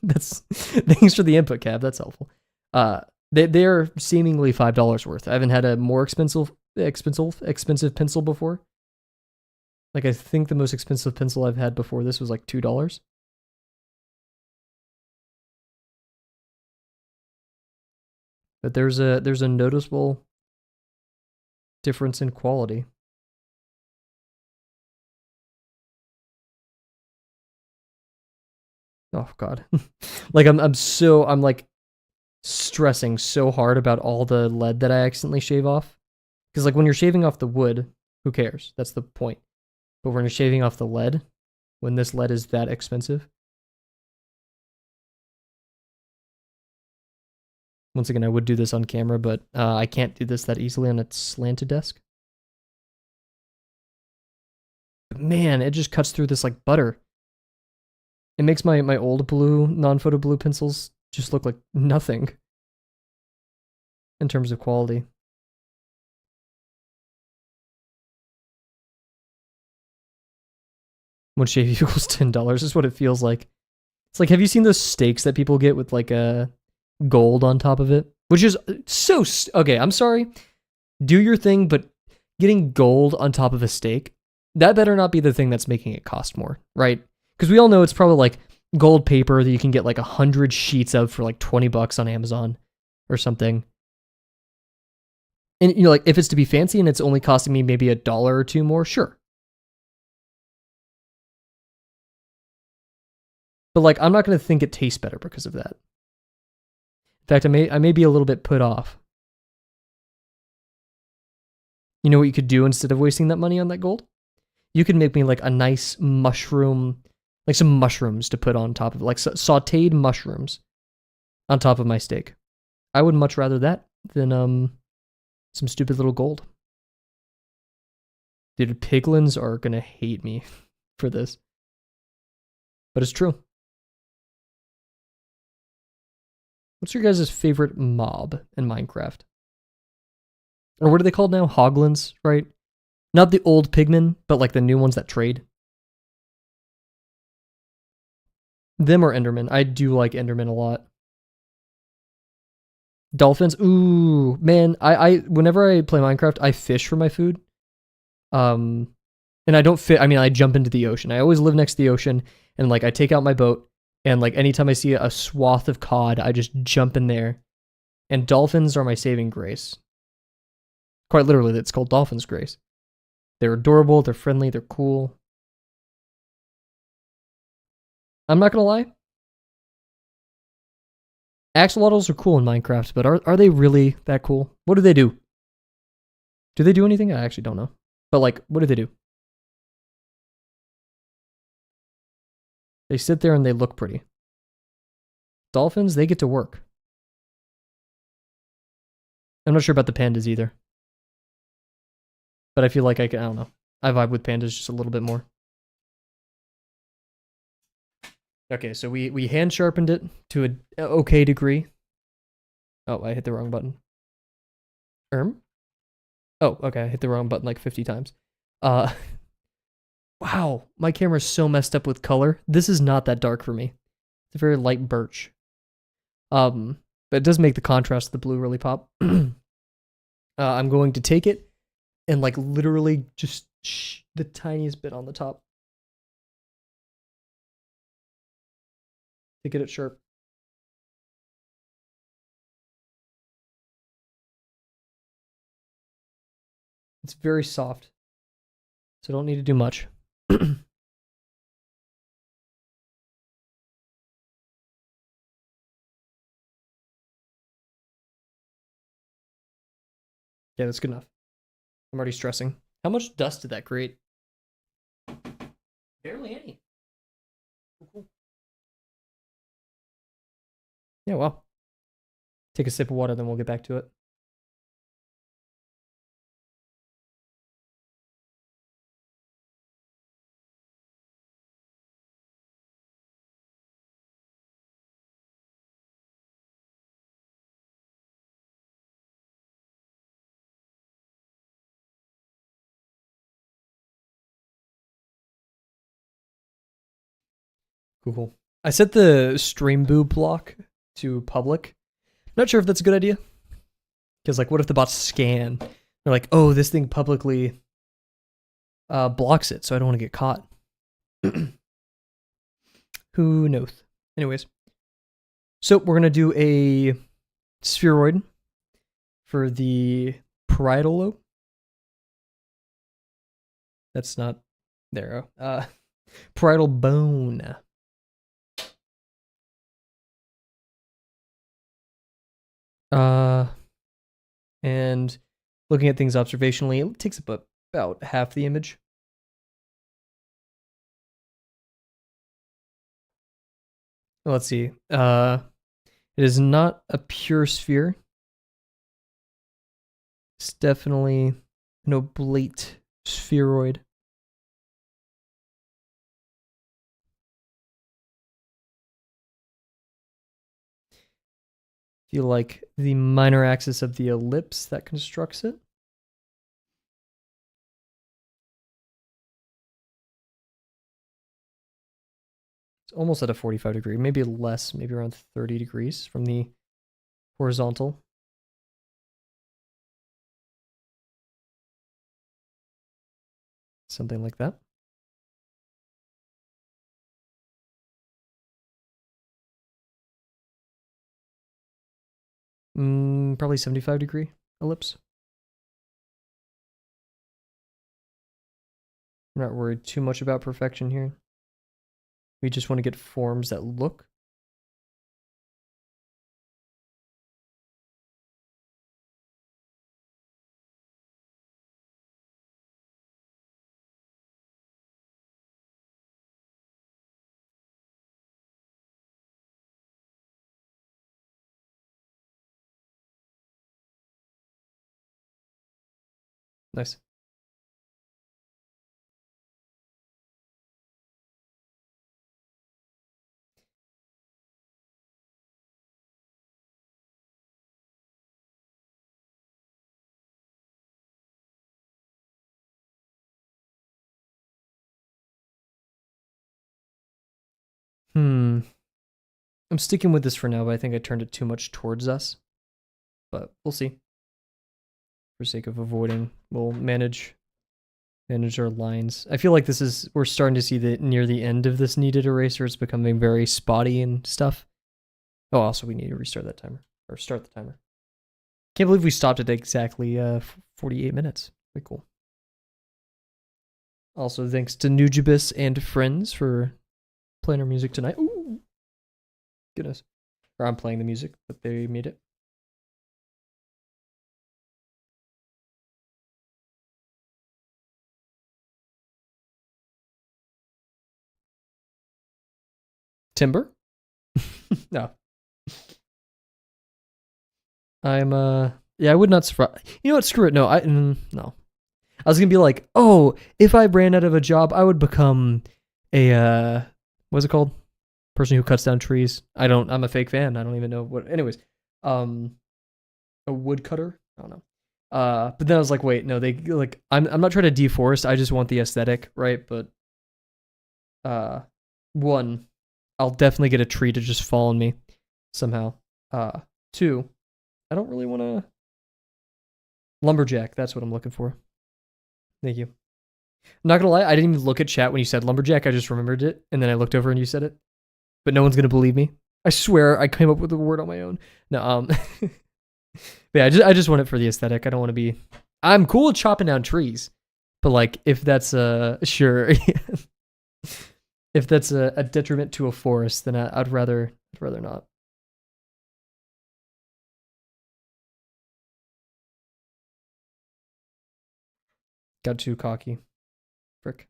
That's thanks for the input, Cab. That's helpful. They're seemingly $5 worth. I haven't had a more expensive pencil before. Like I think the most expensive pencil I've had before this was like $2. But there's a noticeable difference in quality. Oh god. Like I'm like stressing so hard about all the lead that I accidentally shave off. Because like when you're shaving off the wood, who cares? That's the point. But when you're shaving off the lead, when this lead is that expensive. Once again, I would do this on camera, but I can't do this that easily on a slanted desk. But man, it just cuts through this like butter. It makes my old blue, non-photo blue pencils just look like nothing in terms of quality. One shave equals $10 is what it feels like. It's like, have you seen those steaks that people get with like a gold on top of it? Which is so... Okay, I'm sorry. Do your thing, but getting gold on top of a steak, that better not be the thing that's making it cost more, right? Because we all know it's probably like gold paper that you can get like 100 sheets of for like $20 on Amazon or something. And you know, like if it's to be fancy and it's only costing me maybe $1 or $2 more, sure. But like I'm not going to think it tastes better because of that. In fact, I may be a little bit put off. You know what you could do instead of wasting that money on that gold? You could make me like a nice mushroom, like some mushrooms to put on top of it, like sauteed mushrooms on top of my steak. I would much rather that than some stupid little gold. Dude, piglins are gonna hate me for this. But it's true. What's your guys' favorite mob in Minecraft? Or what are they called now? Hoglins, right? Not the old pigmen, but like the new ones that trade. Them or Enderman. I do like Enderman a lot. Dolphins. Ooh, man. I whenever I play Minecraft, I fish for my food. And I don't fit. I mean, I jump into the ocean. I always live next to the ocean, and like I take out my boat, and like anytime I see a swath of cod, I just jump in there. And dolphins are my saving grace. Quite literally, it's called Dolphin's Grace. They're adorable. They're friendly. They're cool. I'm not gonna lie. Axolotls are cool in Minecraft, but are they really that cool? What do they do? Do they do anything? I actually don't know. But like, what do they do? They sit there and they look pretty. Dolphins, they get to work. I'm not sure about the pandas either. But I feel like I don't know. I vibe with pandas just a little bit more. Okay, so we hand sharpened it to an okay degree. Oh, I hit the wrong button. Oh, okay, I hit the wrong button like 50 times. Wow, my camera's so messed up with color. This is not that dark for me. It's a very light birch. But it does make the contrast of the blue really pop. I'm going to take it and like literally just the tiniest bit on the top to get it sharp. It's very soft, so I don't need to do much. Yeah, that's good enough. I'm already stressing. How much dust did that create? Barely any. Cool. Yeah, well. Take a sip of water, then we'll get back to it. Cool. I set the stream boob block to public. Not sure if that's a good idea. Because, like, what if the bots scan? They're like, oh, this thing publicly blocks it, so I don't want to get caught. Who knows? Anyways. So, we're going to do a spheroid for the parietal lobe. That's not there. Parietal bone. And looking at things observationally, it takes up about half the image. Let's see. It is not a pure sphere. It's definitely an oblate spheroid. Feel like the minor axis of the ellipse that constructs it. It's almost at a 45 degree, maybe less, maybe around 30 degrees from the horizontal. Something like that. Probably 75 degree ellipse. I'm not worried too much about perfection here. We just want to get forms that look. Nice. I'm sticking with this for now, but I think I turned it too much towards us. But we'll see. For sake of avoiding, we'll manage our lines. I feel like we're starting to see that near the end of this needed eraser, it's becoming very spotty and stuff. Oh, also we need to restart that timer, or start the timer. Can't believe we stopped at exactly 48 minutes. Very cool. Also, thanks to Nujibus and friends for playing our music tonight. Ooh, goodness. Or I'm playing the music, but they made it. Timber? No. I'm yeah, I would not surprise. You know what? Screw it. No, no. I was gonna be like, oh, if I ran out of a job, I would become a what's it called? Person who cuts down trees. I'm a fake fan. I don't even know what. Anyways, a woodcutter. I don't know. But then I was like, wait, no, they like I'm not trying to deforest. I just want the aesthetic, right? But one, I'll definitely get a tree to just fall on me somehow. Two, I don't really want to lumberjack. That's what I'm looking for. Thank you. I'm not gonna lie, I didn't even look at chat when you said lumberjack. I just remembered it, and then I looked over and you said it. But no one's gonna believe me. I swear I came up with the word on my own. No, but yeah, I just want it for the aesthetic. I don't want to be. I'm cool with chopping down trees, but like if that's sure, if that's a detriment to a forest, then I'd rather not. Got too cocky. Frick.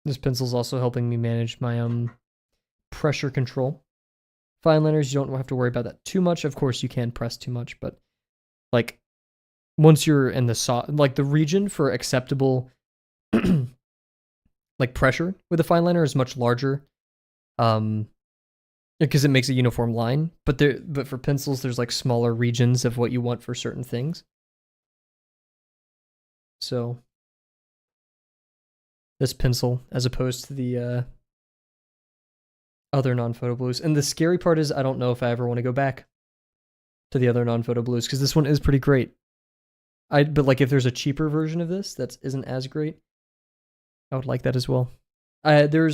This pencil's also helping me manage my pressure control. Fine liners, you don't have to worry about that too much. Of course, you can press too much, but like once you're in the like the region for acceptable like pressure with a fine liner is much larger, because it makes a uniform line. But for pencils, there's like smaller regions of what you want for certain things. So this pencil, as opposed to the other non-photo blues, and the scary part is I don't know if I ever want to go back to the other non-photo blues because this one is pretty great. But like if there's a cheaper version of this that isn't as great, I would like that as well. There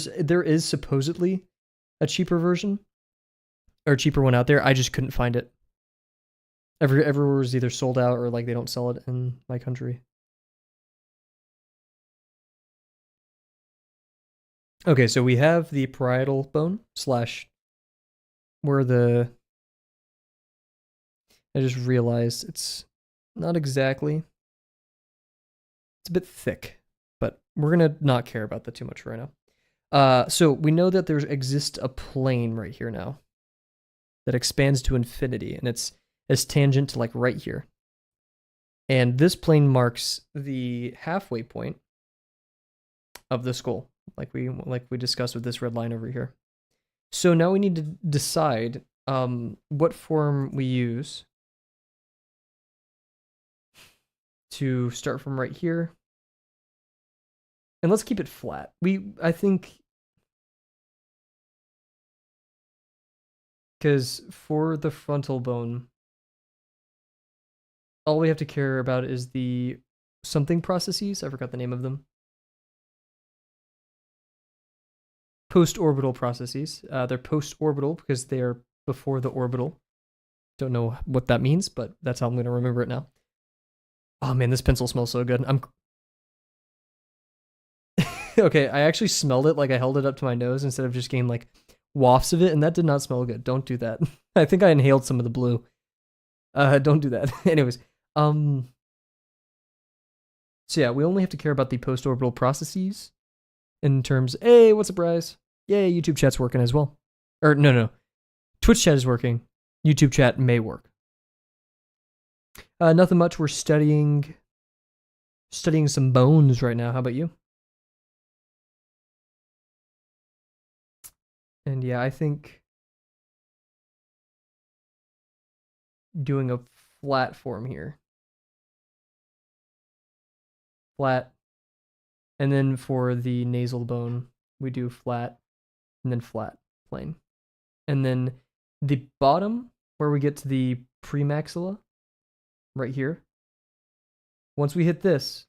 is supposedly a cheaper version or a cheaper one out there. I just couldn't find it. Everywhere is either sold out or like they don't sell it in my country. Okay, so we have the parietal bone / where the. I just realized it's not exactly. It's a bit thick, but we're gonna not care about that too much right now. So we know that there exists a plane right here now that expands to infinity, and it's tangent to like right here. And this plane marks the halfway point of the skull, like we discussed with this red line over here. So now we need to decide what form we use to start from right here. And let's keep it flat. I think, because for the frontal bone, all we have to care about is the something processes. I forgot the name of them. Post-orbital processes. They're post-orbital because they're before the orbital. Don't know what that means, but that's how I'm going to remember it now. Oh man, this pencil smells so good. Okay, I actually smelled it like I held it up to my nose instead of just getting like wafts of it, and that did not smell good. Don't do that. I think I inhaled some of the blue. Don't do that. Anyways, so yeah, we only have to care about the post-orbital processes in terms, hey, what's up, Bryce? Yay, YouTube chat's working as well. Or no. Twitch chat is working. YouTube chat may work. Nothing much. We're studying studying some bones right now. How about you? And yeah, I think doing a flat form here. Flat. And then for the nasal bone, we do flat and then flat, plane. And then the bottom, where we get to the premaxilla, right here. Once we hit this,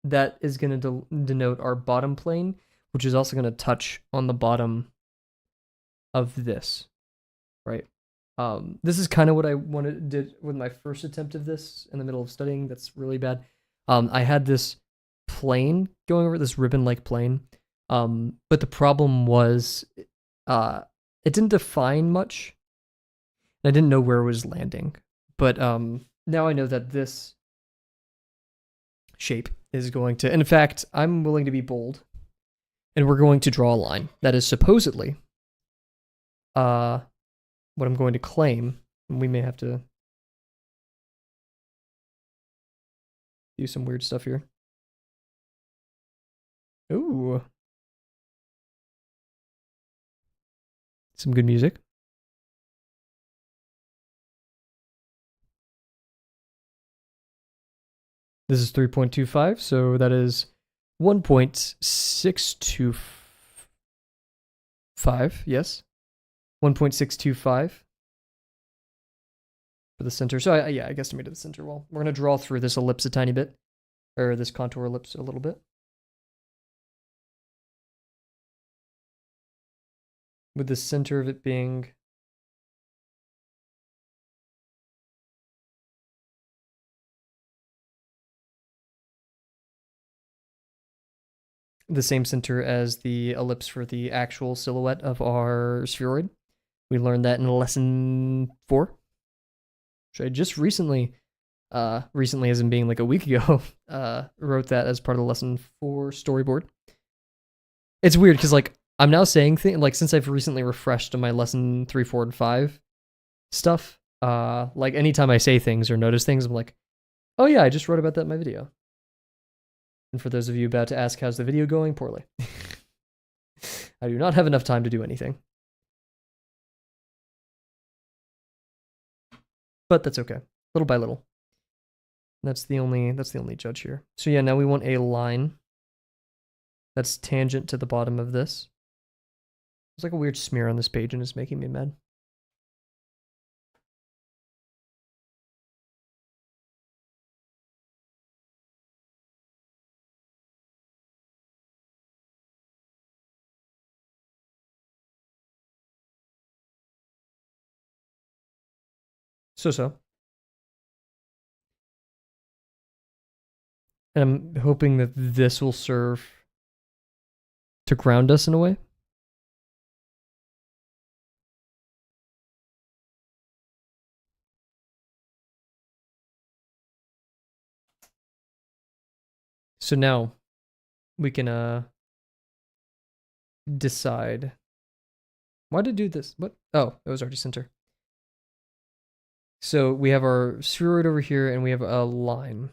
that is going to denote our bottom plane, which is also going to touch on the bottom of this, right? This is kind of what I did with my first attempt of this in the middle of studying. That's really bad. I had this plane going over this ribbon-like plane, but the problem was it didn't define much. I didn't know where it was landing, but now I know that this shape is going to. In fact, I'm willing to be bold, and we're going to draw a line that is supposedly what I'm going to claim. We may have to do some weird stuff here. Ooh. Some good music. This is 3.25, so that is 1.625. Yes. 1.625 for the center. So I guesstimated the center well. We're going to draw through this ellipse a tiny bit, or this contour ellipse a little bit. With the center of it being the same center as the ellipse for the actual silhouette of our spheroid. We learned that in lesson 4, which I just recently as in being like a week ago, wrote that as part of the lesson 4 storyboard. It's weird because like I'm now saying things like since I've recently refreshed my lesson 3, 4, and 5 stuff, like anytime I say things or notice things, I'm like, oh yeah, I just wrote about that in my video. And for those of you about to ask how's the video going, poorly. I do not have enough time to do anything. But that's okay. Little by little. That's the only judge here. So yeah, now we want a line that's tangent to the bottom of this. There's like a weird smear on this page and it's making me mad. So. And I'm hoping that this will serve to ground us in a way. So now we can decide. Why did I do this? What? Oh, it was already center. So we have our spheroid over here and we have a line.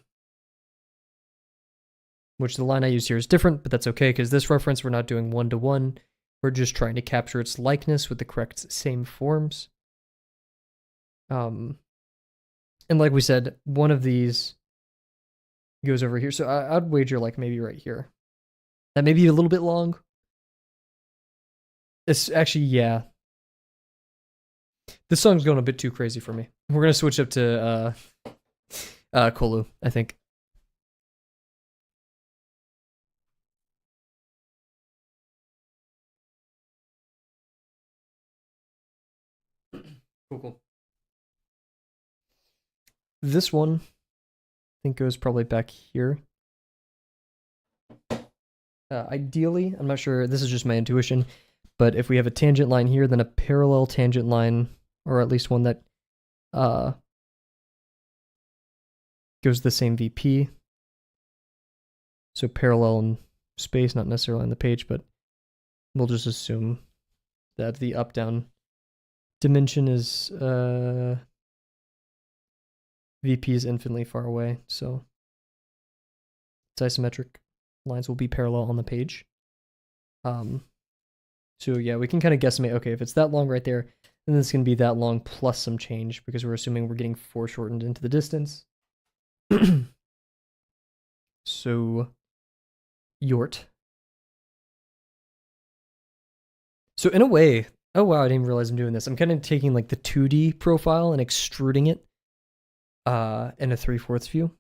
Which the line I use here is different, but that's okay because this reference we're not doing 1-to-1. We're just trying to capture its likeness with the correct same forms. And like we said, one of these goes over here. So I'd wager like maybe right here. That may be a little bit long. It's actually, yeah. This song's going a bit too crazy for me. We're going to switch up to Kolu, I think. Cool. This one, I think, goes probably back here. Ideally, I'm not sure, this is just my intuition, but if we have a tangent line here, then a parallel tangent line, or at least one that goes the same VP. So parallel in space, not necessarily on the page, but we'll just assume that the up-down dimension is VP is infinitely far away, so It's isometric. Lines will be parallel on the page. So yeah, we can kind of guesstimate, okay, if it's that long right there, then it's going to be that long plus some change because we're assuming we're getting foreshortened into the distance. So, Yort. So in a way, oh wow, I didn't even realize I'm doing this. I'm kind of taking like the 2D profile and extruding it in a 3/4 view.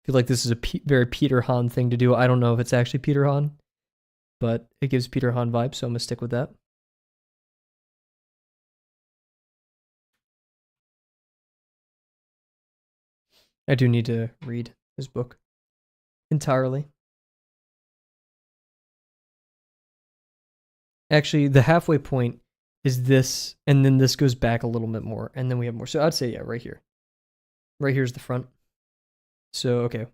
I feel like this is a very Peter Han thing to do. I don't know if it's actually Peter Han, but it gives Peter Han vibes, so I'm gonna stick with that. I do need to read his book entirely. Actually, the halfway point is this, and then this goes back a little bit more, and then we have more. So I'd say, yeah, right here. Right here's the front. So, okay.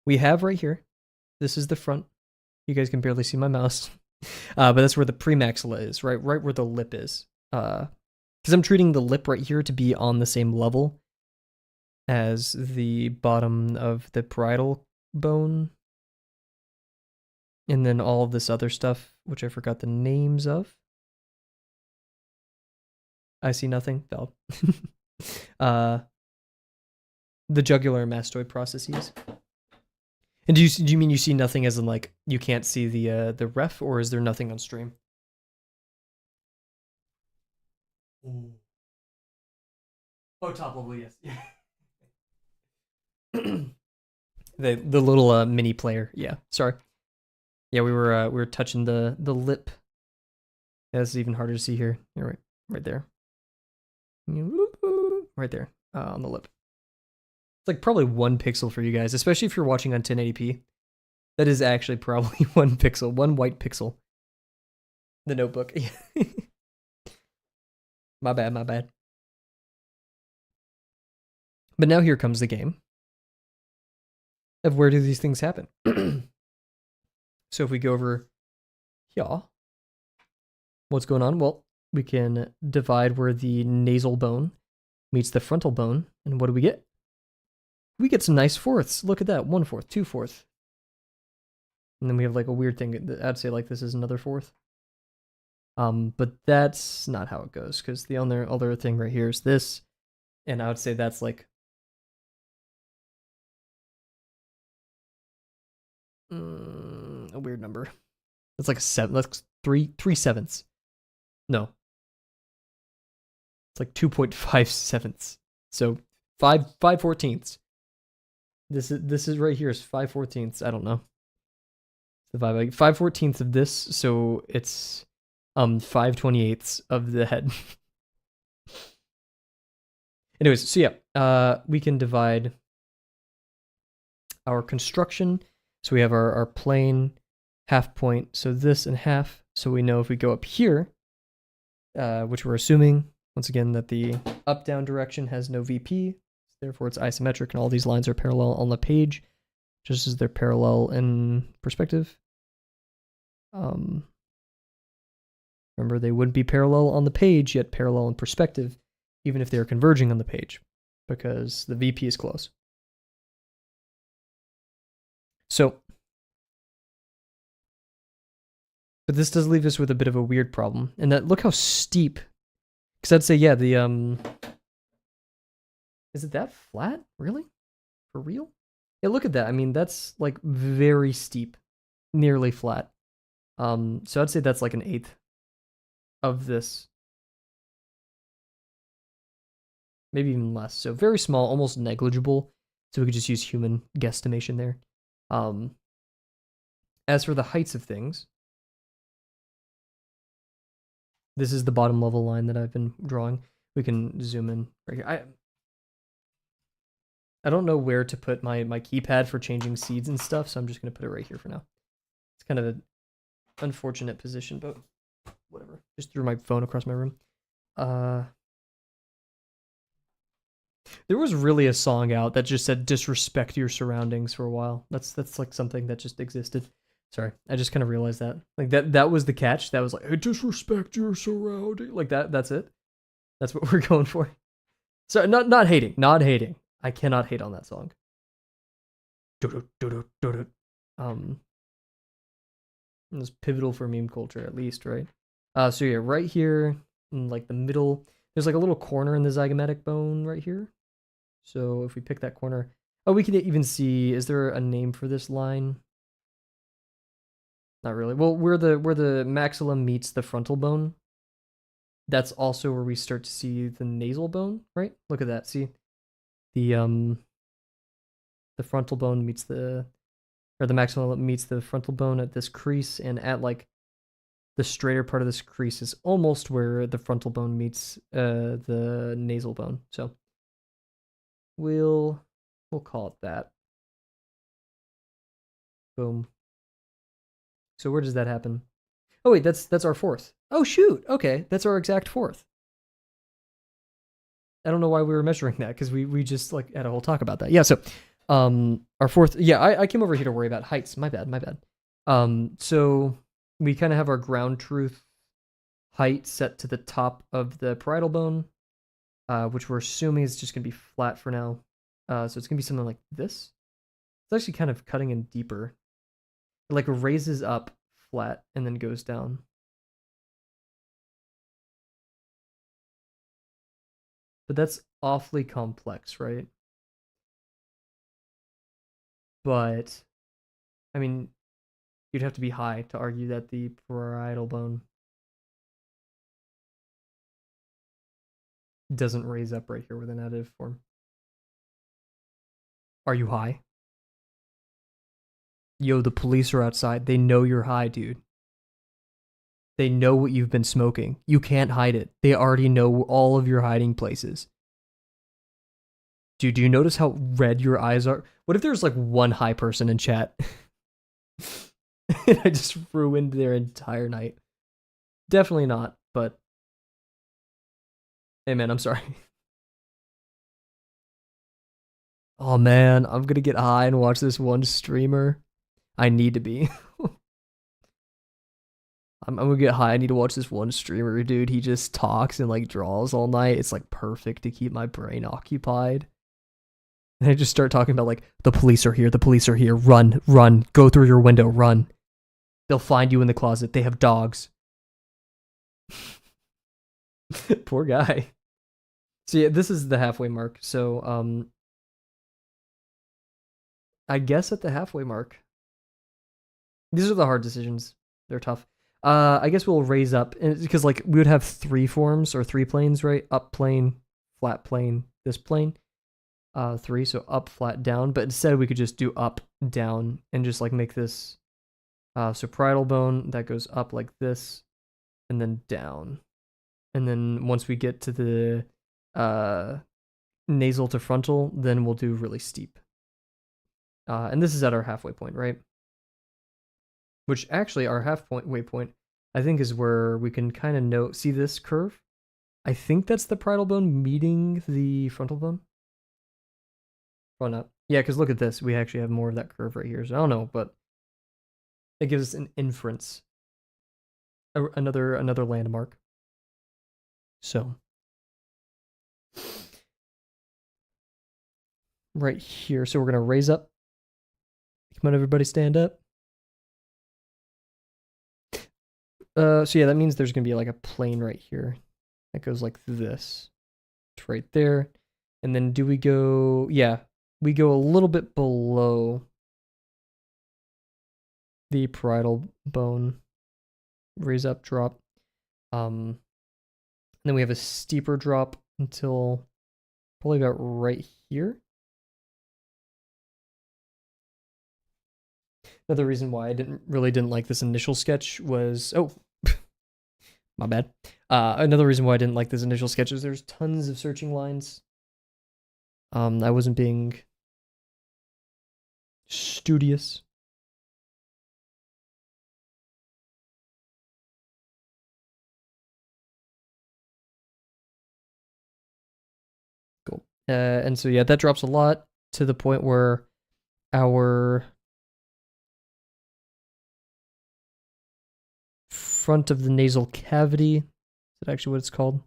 We have right here, this is the front. You guys can barely see my mouse. But that's where the premaxilla is, right where the lip is. Because I'm treating the lip right here to be on the same level as the bottom of the parietal bone. And then all of this other stuff, which I forgot the names of. I see nothing. Valid. The jugular and mastoid processes. And do you mean you see nothing as in like you can't see the ref, or is there nothing on stream? Oh, top level, yes. Yeah. the little mini player. Yeah, sorry. Yeah, we were touching the lip. Yeah, it's even harder to see here. You're right there. Right there on the lip. It's like probably 1 pixel for you guys, especially if you're watching on 1080p. That is actually probably 1 pixel, 1 white pixel. The notebook. My bad. But now here comes the game of where do these things happen. So if we go over here, what's going on? Well, we can divide where the nasal bone meets the frontal bone, and what do we get? We get some nice fourths. Look at that, 1/4, 2/4. And then we have like a weird thing. I'd say like this is another fourth. But that's not how it goes, because the other thing right here is this, and I would say that's like a weird number. That's like a 7. That's 3/7. No, it's like 2.5/7. So 5/14. This is right here is 5/14. I don't know. The 5/14 of this, so it's 5/28 of the head. Anyways, so yeah, we can divide our construction. So we have our plane, half point, so this in half. So we know if we go up here, which we're assuming, once again, that the up-down direction has no VP, therefore it's isometric, and all these lines are parallel on the page, just as they're parallel in perspective. Remember, they wouldn't be parallel on the page, yet parallel in perspective, even if they're converging on the page, because the VP is close. So, but this does leave us with a bit of a weird problem, and that look how steep. Because I'd say, yeah, the is it that flat? Really? For real? Yeah, look at that. I mean, that's like very steep, nearly flat. So I'd say that's like 1/8 of this. Maybe even less. So very small, almost negligible. So we could just use human guesstimation there. As for the heights of things, this is the bottom level line that I've been drawing. We can zoom in right here. I don't know where to put my keypad for changing seeds and stuff, so I'm just going to put it right here for now. It's kind of an unfortunate position, but whatever. Just threw my phone across my room. There was really a song out that just said disrespect your surroundings for a while. That's like something that just existed. Sorry, I just kind of realized that. Like that was the catch. That was like, hey, disrespect your surroundings. Like that's it. That's what we're going for. So not hating. I cannot hate on that song. Um, it was pivotal for meme culture, at least, right? So yeah, right here in like the middle, there's like a little corner in the zygomatic bone right here. So if we pick that corner, oh, we can even see. Is there a name for this line? Not really. Well, where the maxilla meets the frontal bone, that's also where we start to see the nasal bone, right? Look at that. See the frontal bone meets the maxilla meets the frontal bone at this crease, and at like the straighter part of this crease is almost where the frontal bone meets the nasal bone. So we'll call it that. Boom. So where does that happen? Oh wait, that's our fourth. Oh shoot. Okay, that's our exact fourth. I don't know why we were measuring that because we just like had a whole talk about that. Yeah. So, our fourth. Yeah, I came over here to worry about heights. My bad. My bad. So we kind of have our ground truth height set to the top of the parietal bone, which we're assuming is just gonna be flat for now. So it's gonna be something like this. It's actually kind of cutting in deeper. It like raises up flat and then goes down. But that's awfully complex, right? But I mean, you'd have to be high to argue that the parietal bone doesn't raise up right here with an additive form. Are you high? Yo, the police are outside. They know you're high, dude. They know what you've been smoking. You can't hide it. They already know all of your hiding places. Dude, do you notice how red your eyes are? What if there's like one high person in chat? I just ruined their entire night. Definitely not, but hey man, I'm sorry. Oh man, I'm gonna get high and watch this one streamer. I need to be. I'm gonna get high. I need to watch this one streamer, dude. He just talks and like draws all night. It's like perfect to keep my brain occupied. And I just start talking about like the police are here. The police are here. Run, run. Go through your window. Run. They'll find you in the closet. They have dogs. Poor guy. So yeah, this is the halfway mark. So I guess at the halfway mark, these are the hard decisions. They're tough. I guess we'll raise up because like we would have three forms or three planes, right? Up plane, flat plane, this plane. Three, so up, flat, down. But instead we could just do up, down, and just like make this so parietal bone that goes up like this, and then down. And then once we get to the nasal to frontal, then we'll do really steep. And this is at our halfway point, right? Which actually our halfway point, I think, is where we can kind of see this curve. I think that's the parietal bone meeting the frontal bone. Oh no, yeah, because look at this. We actually have more of that curve right here. So I don't know, but it gives us an inference, another landmark. So right here, so we're gonna raise up. Come on, everybody, stand up. So yeah, that means there's gonna be like a plane right here that goes like this. It's right there, and then do we go? Yeah, we go a little bit below the parietal bone. Raise up, drop. And then we have a steeper drop until probably about right here. Another reason why I didn't like this initial sketch was my bad. Another reason why I didn't like this initial sketch is there's tons of searching lines. I wasn't being studious. Cool. And so yeah, that drops a lot to the point where our front of the nasal cavity, is that actually what it's called?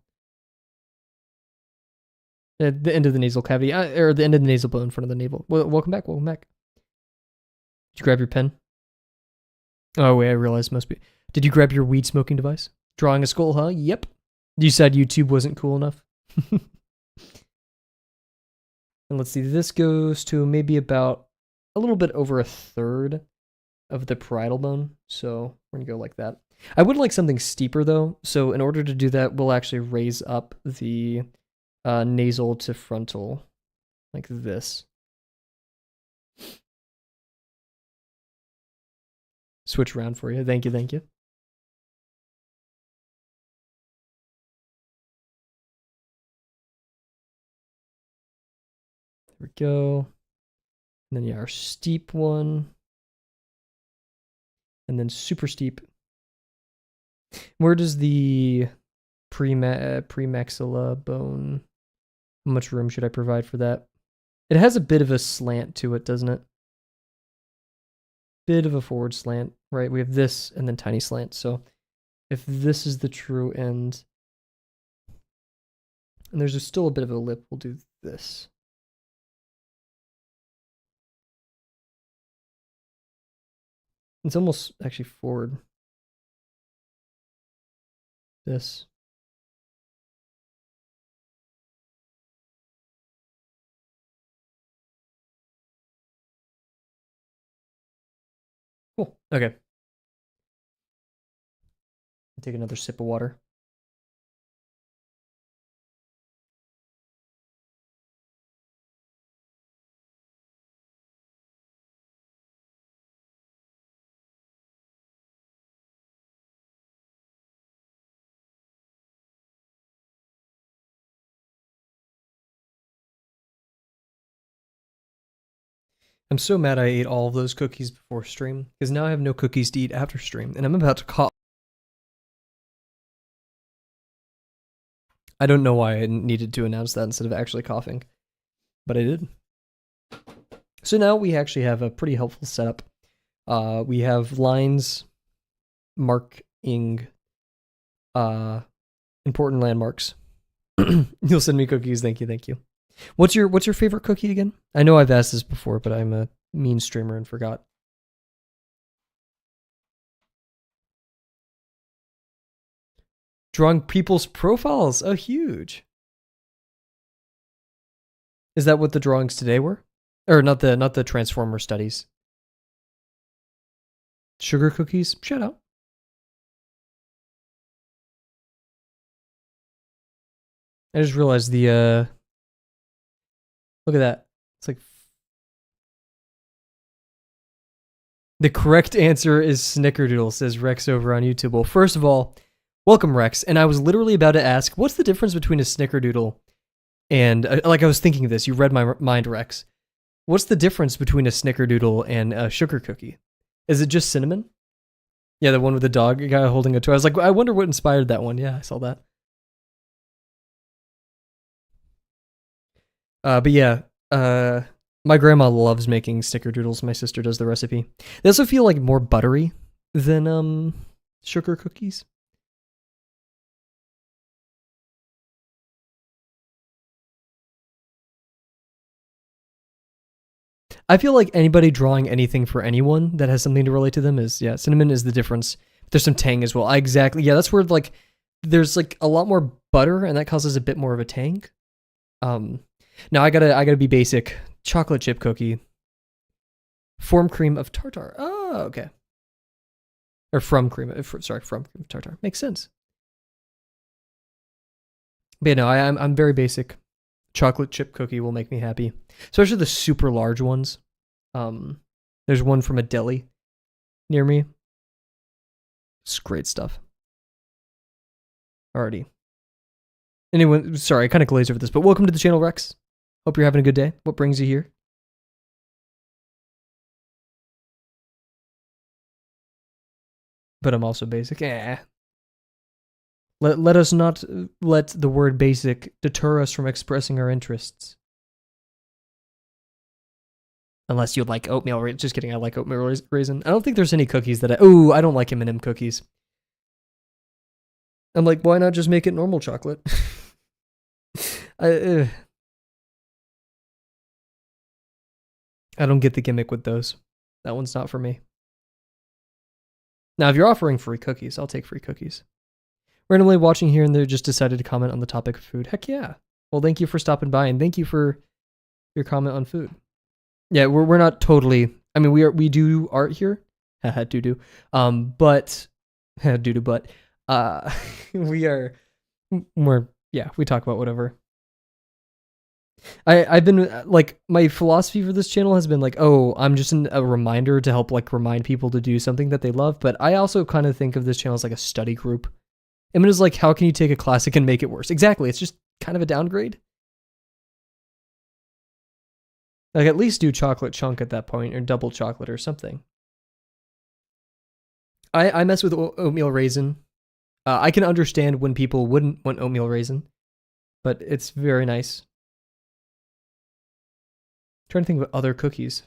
The end of the nasal cavity, or the end of the nasal bone in front of the navel. Well, welcome back. Did you grab your pen? Oh, wait, I realized must be. Did you grab your weed smoking device? Drawing a skull, huh? Yep. You said YouTube wasn't cool enough. And let's see, this goes to maybe about a little bit over a third of the parietal bone. So we're going to go like that. I would like something steeper though. So in order to do that, we'll actually raise up the nasal to frontal like this. Switch around for you. Thank you, thank you. There we go. And then yeah, our steep one. And then super steep. Where does the premaxilla bone, how much room should I provide for that? It has a bit of a slant to it, doesn't it? Bit of a forward slant, right? We have this and then tiny slant. So if this is the true end, and there's still a bit of a lip, we'll do this. It's almost actually forward. This. Cool. Okay. Take another sip of water. I'm so mad I ate all of those cookies before stream, because now I have no cookies to eat after stream, and I'm about to cough. I don't know why I needed to announce that instead of actually coughing, but I did. So now we actually have a pretty helpful setup. We have lines marking important landmarks. You'll send me cookies. Thank you, thank you. What's your favorite cookie again? I know I've asked this before, but I'm a mean streamer and forgot. Drawing people's profiles. Oh, huge. Is that what the drawings today were? Or not the Transformer studies. Sugar cookies? Shout out. I just realized the look at that. It's like the correct answer is Snickerdoodle, says Rex over on YouTube. Well, first of all, welcome Rex. And I was literally about to ask, what's the difference between a Snickerdoodle and like I was thinking this. You read my mind, Rex. What's the difference between a Snickerdoodle and a sugar cookie? Is it just cinnamon? Yeah, the one with the dog guy holding a toy. I was like, I wonder what inspired that one. Yeah, I saw that. But yeah, my grandma loves making snickerdoodles. My sister does the recipe. They also feel like more buttery than sugar cookies. I feel like anybody drawing anything for anyone that has something to relate to them is, yeah, cinnamon is the difference. There's some tang as well. Exactly. Yeah, that's where like there's like a lot more butter and that causes a bit more of a tang. Now I gotta be basic. Chocolate chip cookie. Form cream of tartar. Oh, okay. Or from cream of tartar. Makes sense. But yeah, no, I'm very basic. Chocolate chip cookie will make me happy, especially the super large ones. There's one from a deli near me. It's great stuff. Alrighty. Anyway, sorry, I kind of glazed over this, but welcome to the channel, Rex. Hope you're having a good day. What brings you here? But I'm also basic. Let us not let the word basic deter us from expressing our interests. Unless you like oatmeal raisin. Just kidding, I like oatmeal raisin. I don't think there's any cookies that I don't like M&M cookies. I'm like, why not just make it normal chocolate? I don't get the gimmick with those. That one's not for me. Now, if you're offering free cookies, I'll take free cookies. Randomly watching here and there, just decided to comment on the topic of food. Heck yeah. Well, thank you for stopping by, and thank you for your comment on food. Yeah, we're not totally. I mean, we do art here. Haha, doo-doo. But doo-doo, but we are we talk about whatever. I've been like, my philosophy for this channel has been like, oh, I'm just a reminder to help like remind people to do something that they love. But I also kind of think of this channel as like a study group. I mean, it's like, how can you take a classic and make it worse? Exactly. It's just kind of a downgrade. Like, at least do chocolate chunk at that point, or double chocolate or something. I mess with oatmeal raisin. I can understand when people wouldn't want oatmeal raisin, but it's very nice. I'm trying to think of other cookies.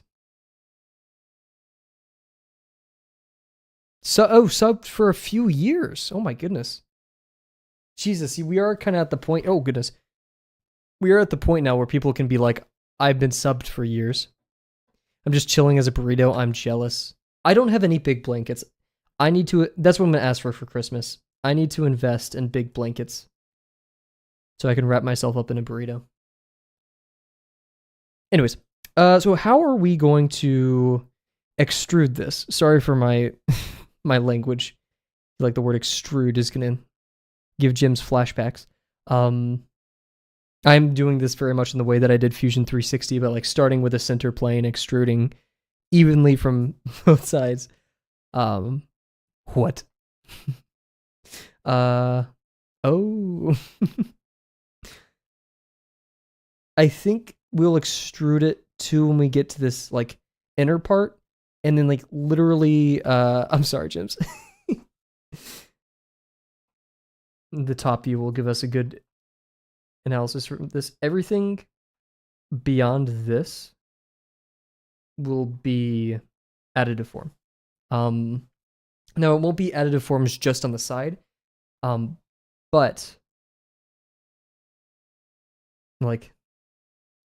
Subbed for a few years. Oh my goodness. Jesus, we are kind of at the point. Oh goodness. We are at the point now where people can be like, I've been subbed for years. I'm just chilling as a burrito. I'm jealous. I don't have any big blankets. I need to. That's what I'm going to ask for Christmas. I need to invest in big blankets so I can wrap myself up in a burrito. Anyways, so how are we going to extrude this? Sorry for my my language. Like, the word extrude is going to give Jim's flashbacks. I'm doing this very much in the way that I did Fusion 360, but like starting with a center plane, extruding evenly from both sides. What? Oh. I think we'll extrude it too when we get to this like inner part, and then like literally I'm sorry, James. The top view will give us a good analysis from this. Everything beyond this will be additive form. No, it won't be additive forms just on the side. But like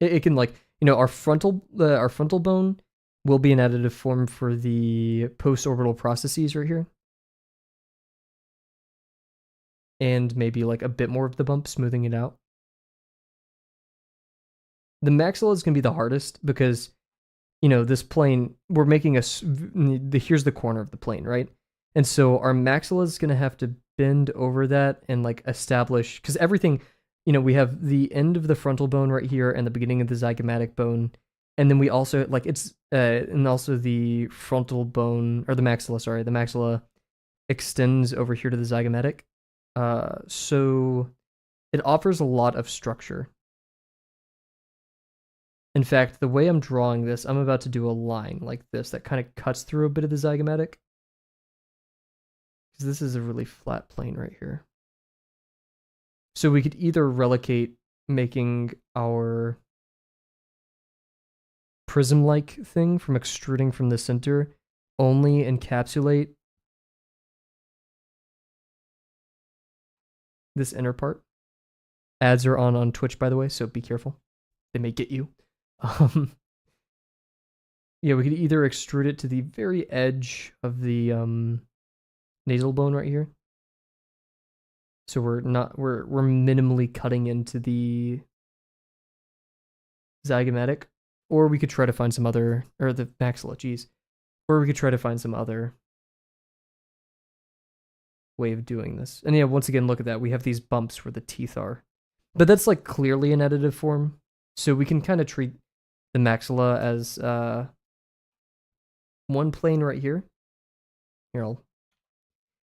it can, like, you know, our frontal bone will be an additive form for the post-orbital processes right here. And maybe like a bit more of the bump, smoothing it out. The maxilla is going to be the hardest because, you know, this plane, we're making here's the corner of the plane, right? And so our maxilla is going to have to bend over that and like establish, because everything, you know, we have the end of the frontal bone right here and the beginning of the zygomatic bone. And then we also, like, it's, and also the frontal bone, or the maxilla extends over here to the zygomatic. So it offers a lot of structure. In fact, the way I'm drawing this, I'm about to do a line like this that kind of cuts through a bit of the zygomatic. Because this is a really flat plane right here. So we could either relicate making our prism-like thing from extruding from the center only encapsulate this inner part. Ads are on Twitch, by the way, so be careful. They may get you. Yeah, we could either extrude it to the very edge of the nasal bone right here. So we're minimally cutting into the zygomatic, or we could try to find some other, or the maxilla, geez. Or we could try to find some other way of doing this. And yeah, once again, look at that. We have these bumps where the teeth are. But that's like clearly an additive form. So we can kind of treat the maxilla as one plane right here. Here,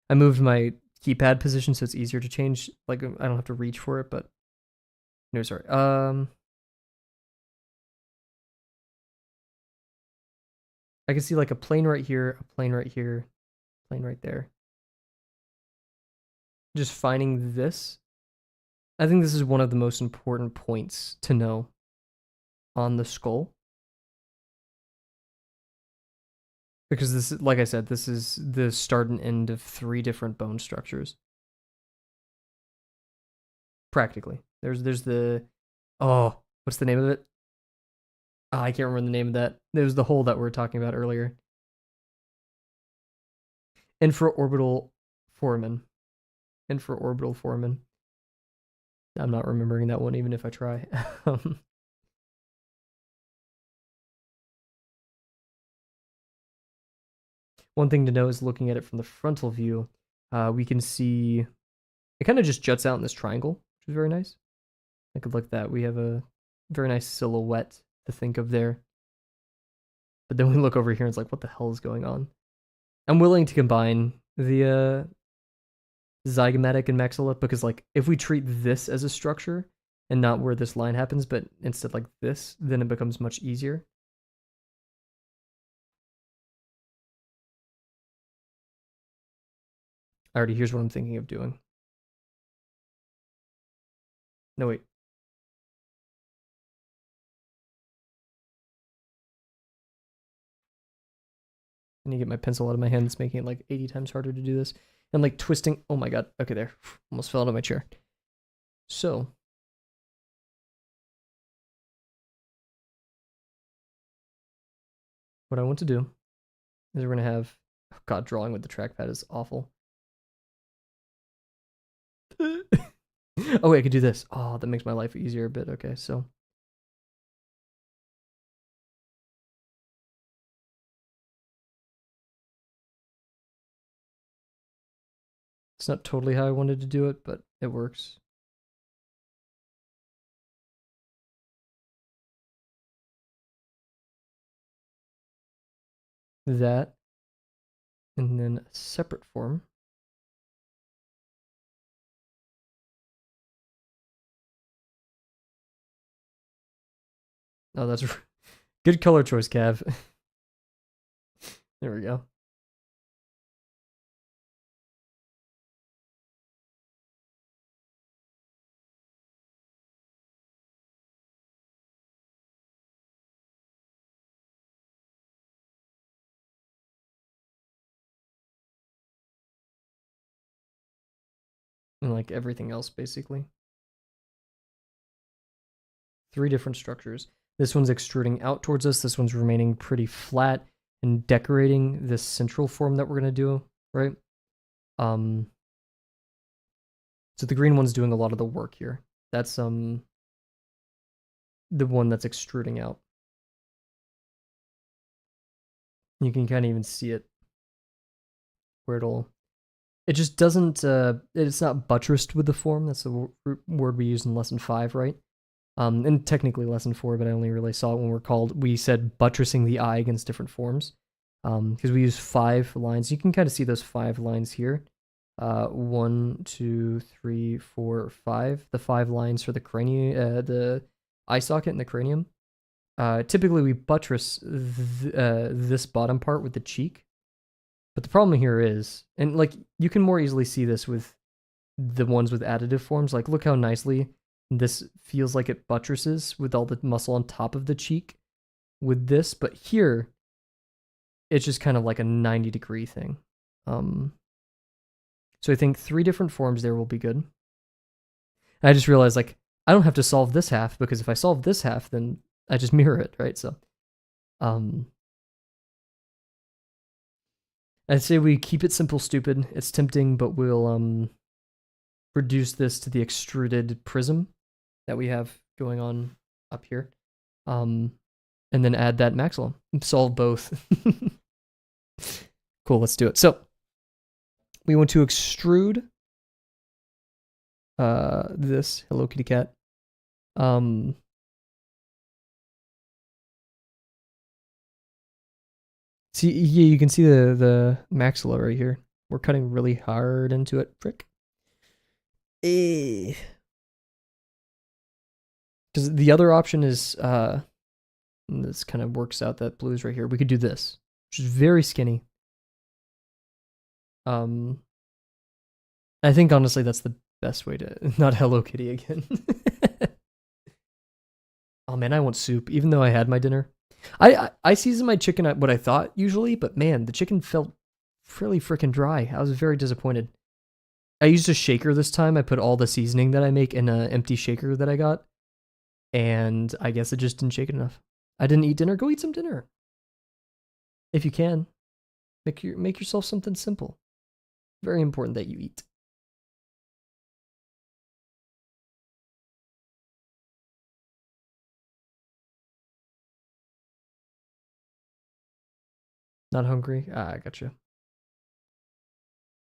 I moved my keypad position so it's easier to change. Like, I don't have to reach for it, but no, sorry. I can see like a plane right here, a plane right here, plane right there. Just finding this. I think this is one of the most important points to know on the skull. Because this, like I said, this is the start and end of 3 different bone structures. Practically. There's the, oh, what's the name of it? Oh, I can't remember the name of that. There's the hole that we were talking about earlier. Infraorbital foramen. Infraorbital foramen. I'm not remembering that one even if I try. One thing to know is looking at it from the frontal view, we can see it kind of just juts out in this triangle, which is very nice. I could look at that. We have a very nice silhouette to think of there. But then we look over here and it's like, what the hell is going on? I'm willing to combine the zygomatic and maxilla because, like, if we treat this as a structure and not where this line happens, but instead like this, then it becomes much easier. Alrighty, here's what I'm thinking of doing. No, wait. I need to get my pencil out of my hand. It's making it like 80 times harder to do this. And like twisting. Oh my god. Okay, there. Almost fell out of my chair. So. What I want to do is we're going to have. Oh god, drawing with the trackpad is awful. Oh, wait, I could do this. Oh, that makes my life easier a bit. Okay, so. It's not totally how I wanted to do it, but it works. That. And then a separate form. Oh, that's good color choice, Cav. There we go. And like everything else, basically. 3 different structures. This one's extruding out towards us. This one's remaining pretty flat and decorating this central form that we're going to do, right? So the green one's doing a lot of the work here. That's the one that's extruding out. You can kind of even see it where it just doesn't it's not buttressed with the form. That's the word we use in lesson 5, right? And technically lesson 4, but I only really saw it when we said buttressing the eye against different forms. Because we use 5 lines. You can kind of see those 5 lines here. 1, 2, 3, 4, 5. The 5 lines for the cranium, the eye socket and the cranium. Typically we buttress this bottom part with the cheek. But the problem here is, and like you can more easily see this with the ones with additive forms. Like look how nicely this feels like it buttresses with all the muscle on top of the cheek with this, but here it's just kind of like a 90-degree thing. So I think 3 different forms there will be good. I just realized like I don't have to solve this half because if I solve this half, then I just mirror it, right? So, I'd say we keep it simple, stupid. It's tempting, but we'll reduce this to the extruded prism that we have going on up here. And then add that maxilla. Solve both. Cool, let's do it. So we want to extrude this Hello Kitty cat. See, yeah, you can see the maxilla right here. We're cutting really hard into it. Frick. Because the other option is this kind of works out that blues right here. We could do this, which is very skinny. I think honestly that's the best way to not Hello Kitty again. Oh man, I want soup, even though I had my dinner. I season my chicken at what I thought usually, but man, the chicken felt really freaking dry. I was very disappointed. I used a shaker this time. I put all the seasoning that I make in an empty shaker that I got, and I guess it just didn't shake it enough. I didn't eat dinner. Go eat some dinner if you can. Make yourself something simple. Very important that you eat. Not hungry? Ah, I gotcha.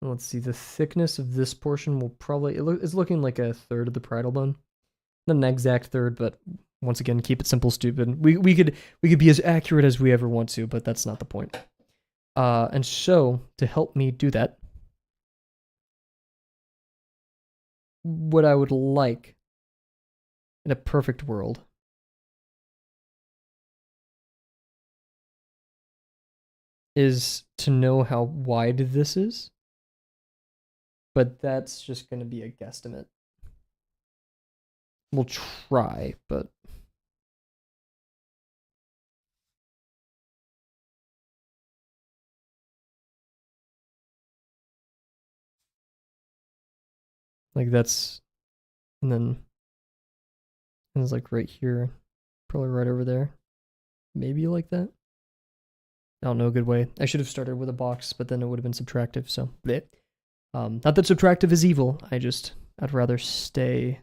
Let's see, the thickness of this portion will probably, it's looking like a third of the parietal bone. Not an exact third, but once again, keep it simple, stupid. We could be as accurate as we ever want to, but that's not the point. And so, to help me do that, what I would like in a perfect world is to know how wide this is, but that's just going to be a guesstimate. We'll try, but like that's, and then it's like right here, probably right over there, maybe like that. I don't know a good way. I should have started with a box, but then it would have been subtractive. So, bleh. Not that subtractive is evil. I'd rather stay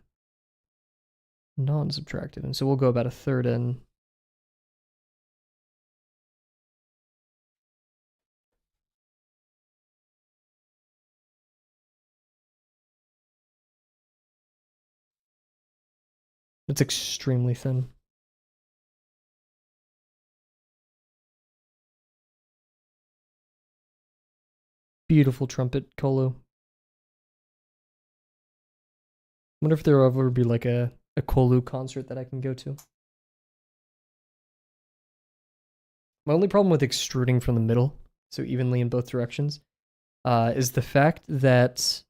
non-subtractive, and so we'll go about a third in. It's extremely thin. Beautiful trumpet, Kolo. Wonder if there will ever be like a Kolu concert that I can go to. My only problem with extruding from the middle, so evenly in both directions, is the fact that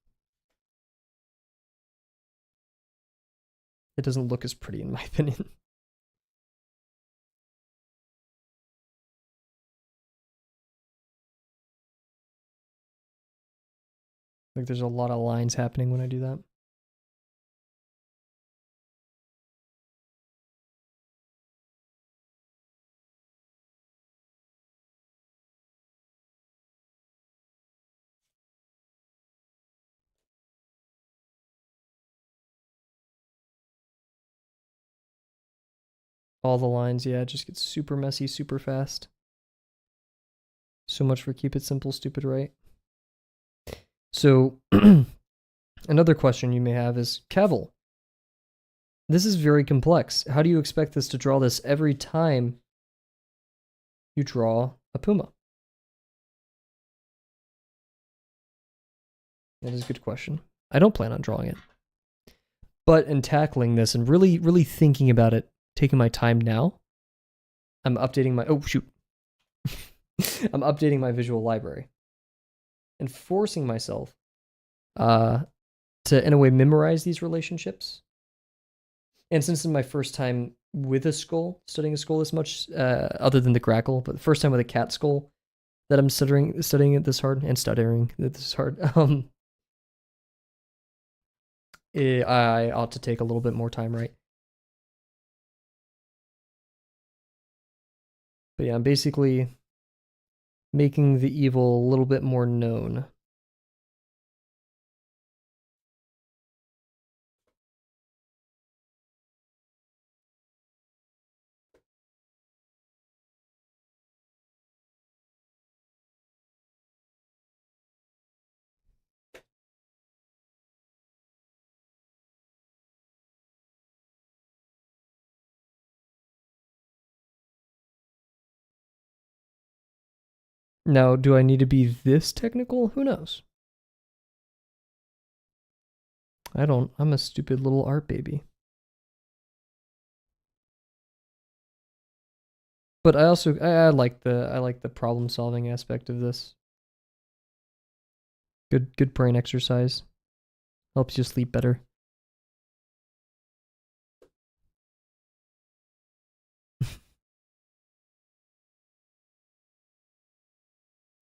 it doesn't look as pretty in my opinion. Like there's a lot of lines happening when I do that. All the lines, yeah, it just gets super messy super fast. So much for keep it simple, stupid, right? So another question you may have is, Kavel, this is very complex. How do you expect us to draw this every time you draw a Puma? That is a good question. I don't plan on drawing it. But in tackling this and really, really thinking about it, taking my time now, I'm updating my, oh shoot. I'm updating my visual library and forcing myself to, in a way, memorize these relationships. And since it's my first time with a skull, studying a skull this much, other than the grackle, but the first time with a cat skull that I'm studying it this hard and stuttering this hard, I ought to take a little bit more time, right? But yeah, I'm basically making the evil a little bit more known. Now, do I need to be this technical? Who knows? I don't. I'm a stupid little art baby. But I like the problem solving aspect of this. Good brain exercise. Helps you sleep better.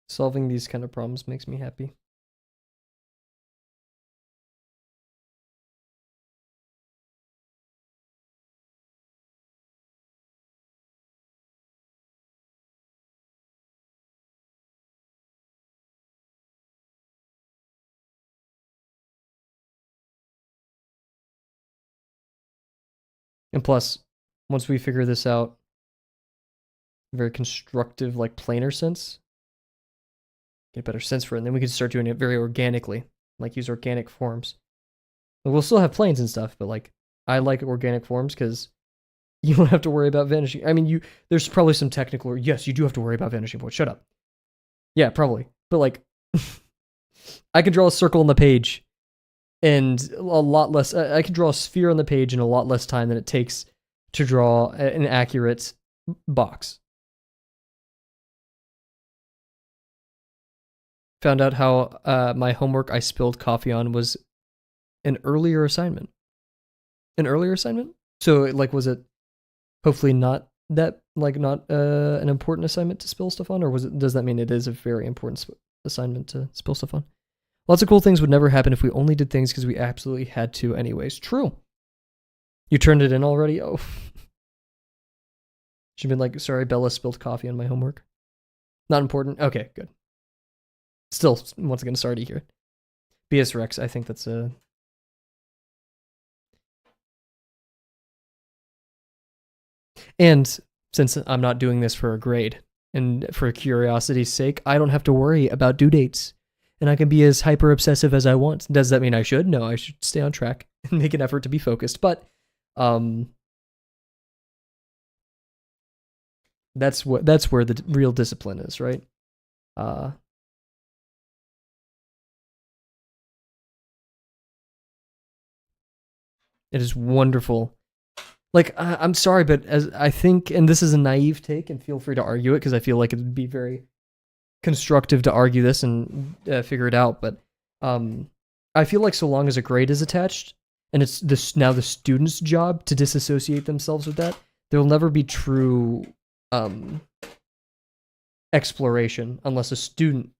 Solving these kind of problems makes me happy. And plus, once we figure this out, very constructive, like planar sense, get a better sense for it, and then we can start doing it very organically, like use organic forms. We'll still have planes and stuff, but like I like organic forms because you don't have to worry about vanishing. I mean, there's probably some technical. Yes, you do have to worry about vanishing points. Shut up. Yeah, probably. But like, I can draw a circle on the page, and a lot less. I can draw a sphere on the page in a lot less time than it takes to draw an accurate box. Found out how my homework I spilled coffee on was an earlier assignment. An earlier assignment? So, like, was it hopefully not that, like, not an important assignment to spill stuff on? Or does that mean it is a very important assignment to spill stuff on? Lots of cool things would never happen if we only did things because we absolutely had to anyways. True. You turned it in already? Oh. She'd been like, sorry, Bella spilled coffee on my homework. Not important? Okay, good. Still, once again, sorry to hear it. BS Rex, I think that's a... And since I'm not doing this for a grade, and for curiosity's sake, I don't have to worry about due dates. And I can be as hyper-obsessive as I want. Does that mean I should? No, I should stay on track and make an effort to be focused. But, that's where the real discipline is, right? It is wonderful. Like, I'm sorry, but as I think, and this is a naive take, and feel free to argue it, because I feel like it would be very constructive to argue this and figure it out, but I feel like so long as a grade is attached, and it's now the student's job to disassociate themselves with that, there will never be true exploration unless a student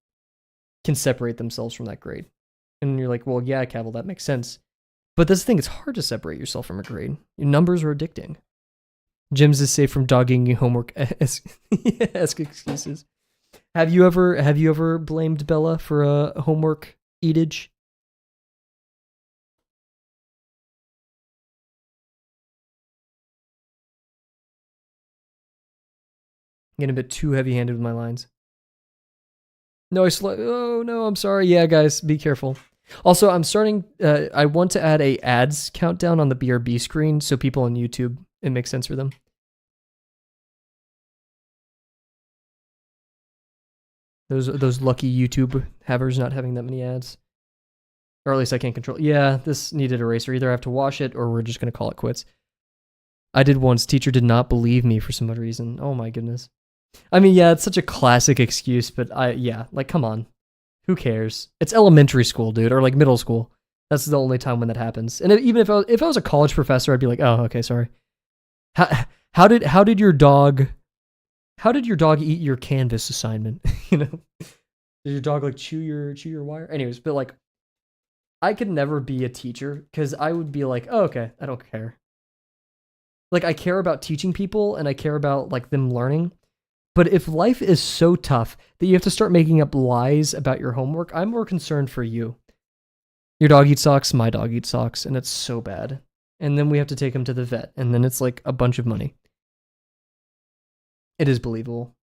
can separate themselves from that grade. And you're like, well, yeah, Kavel, that makes sense. But that's the thing, it's hard to separate yourself from a grade. Your numbers are addicting. Gyms is safe from dogging homework ask excuses. Have you ever blamed Bella for a homework eatage? I'm getting a bit too heavy-handed with my lines. No, oh no, I'm sorry. Yeah, guys, be careful. Also, I'm starting, I want to add a ads countdown on the BRB screen so people on YouTube, it makes sense for them. Those lucky YouTube havers not having that many ads. Or at least I can't control. Yeah, this needed eraser. Either I have to wash it or we're just going to call it quits. I did once. Teacher did not believe me for some odd reason. Oh my goodness. I mean, yeah, it's such a classic excuse, but yeah, like, come on. Who cares? It's elementary school, dude, or like middle school. That's the only time when that happens. And even if I was a college professor, I'd be like, oh, okay, sorry. How did your dog eat your Canvas assignment? You know, did your dog like chew your wire? Anyways, but like, I could never be a teacher because I would be like, oh, okay, I don't care. Like, I care about teaching people and I care about like them learning. But if life is so tough that you have to start making up lies about your homework, I'm more concerned for you. Your dog eats socks, my dog eats socks, and it's so bad. And then we have to take him to the vet, and then it's like a bunch of money. It is believable.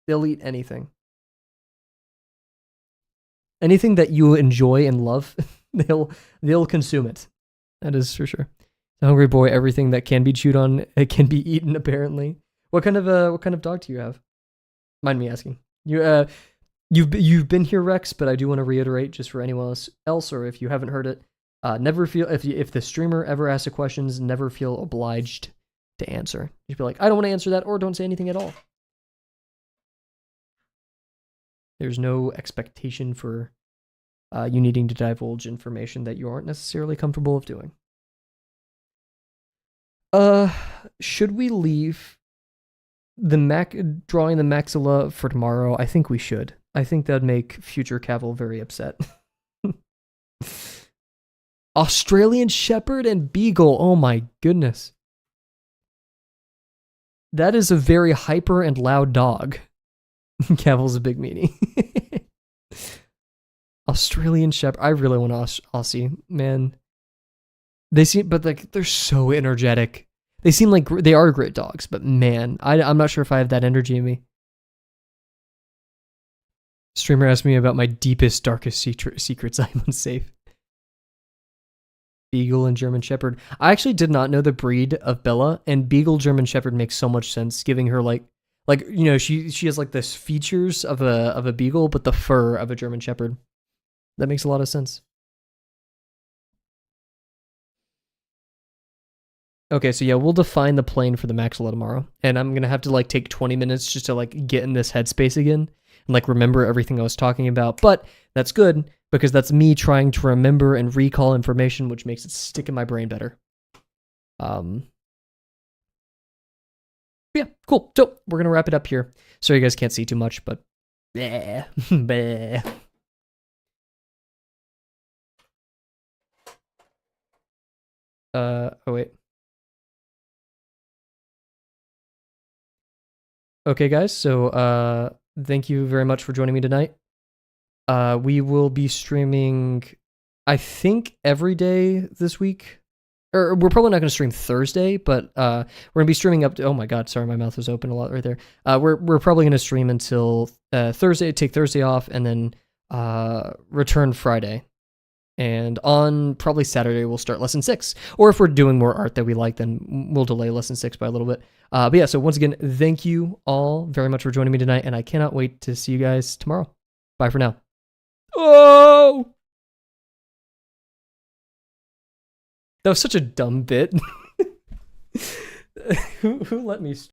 They'll eat anything. Anything that you enjoy and love, they'll consume it. That is for sure. The hungry boy, everything that can be chewed on, it can be eaten, apparently. What kind of dog do you have? Mind me asking. You've been here, Rex, but I do want to reiterate, just for anyone else, or if you haven't heard it, never feel if the streamer ever asks a questions, never feel obliged to answer. You'd be like, I don't want to answer that, or don't say anything at all. There's no expectation for you needing to divulge information that you aren't necessarily comfortable of doing. Should we leave drawing the maxilla for tomorrow? I think we should. I think that'd make future Kavel very upset. Australian Shepherd and Beagle. Oh my goodness. That is a very hyper and loud dog. Kavel's a big meanie. Australian Shepherd. I really want Aussie, man. They seem, but like, they're so energetic. They seem like they are great dogs, but man, I'm not sure if I have that energy in me. Streamer asked me about my deepest, darkest secrets. I'm unsafe. Beagle and German Shepherd. I actually did not know the breed of Bella, and Beagle German Shepherd makes so much sense, giving her like she has like this features of a beagle, but the fur of a German Shepherd. That makes a lot of sense. Okay, so yeah, we'll define the plane for the Maxilla tomorrow, and I'm gonna have to like take 20 minutes just to like get in this headspace again and like remember everything I was talking about. But that's good because that's me trying to remember and recall information, which makes it stick in my brain better. Yeah, cool. So we're gonna wrap it up here. Sorry you guys can't see too much, but bleh, bleh. Oh wait. Okay, guys. So thank you very much for joining me tonight. We will be streaming, I think, every day this week. Or we're probably not going to stream Thursday, but we're going to be streaming up to, oh my god, sorry, my mouth was open a lot right there. We're probably going to stream until Thursday, take Thursday off, and then return Friday. And on probably Saturday, we'll start lesson 6. Or if we're doing more art that we like, then we'll delay lesson 6 by a little bit. But yeah, so once again, thank you all very much for joining me tonight, and I cannot wait to see you guys tomorrow. Bye for now. Oh! That was such a dumb bit. Who let me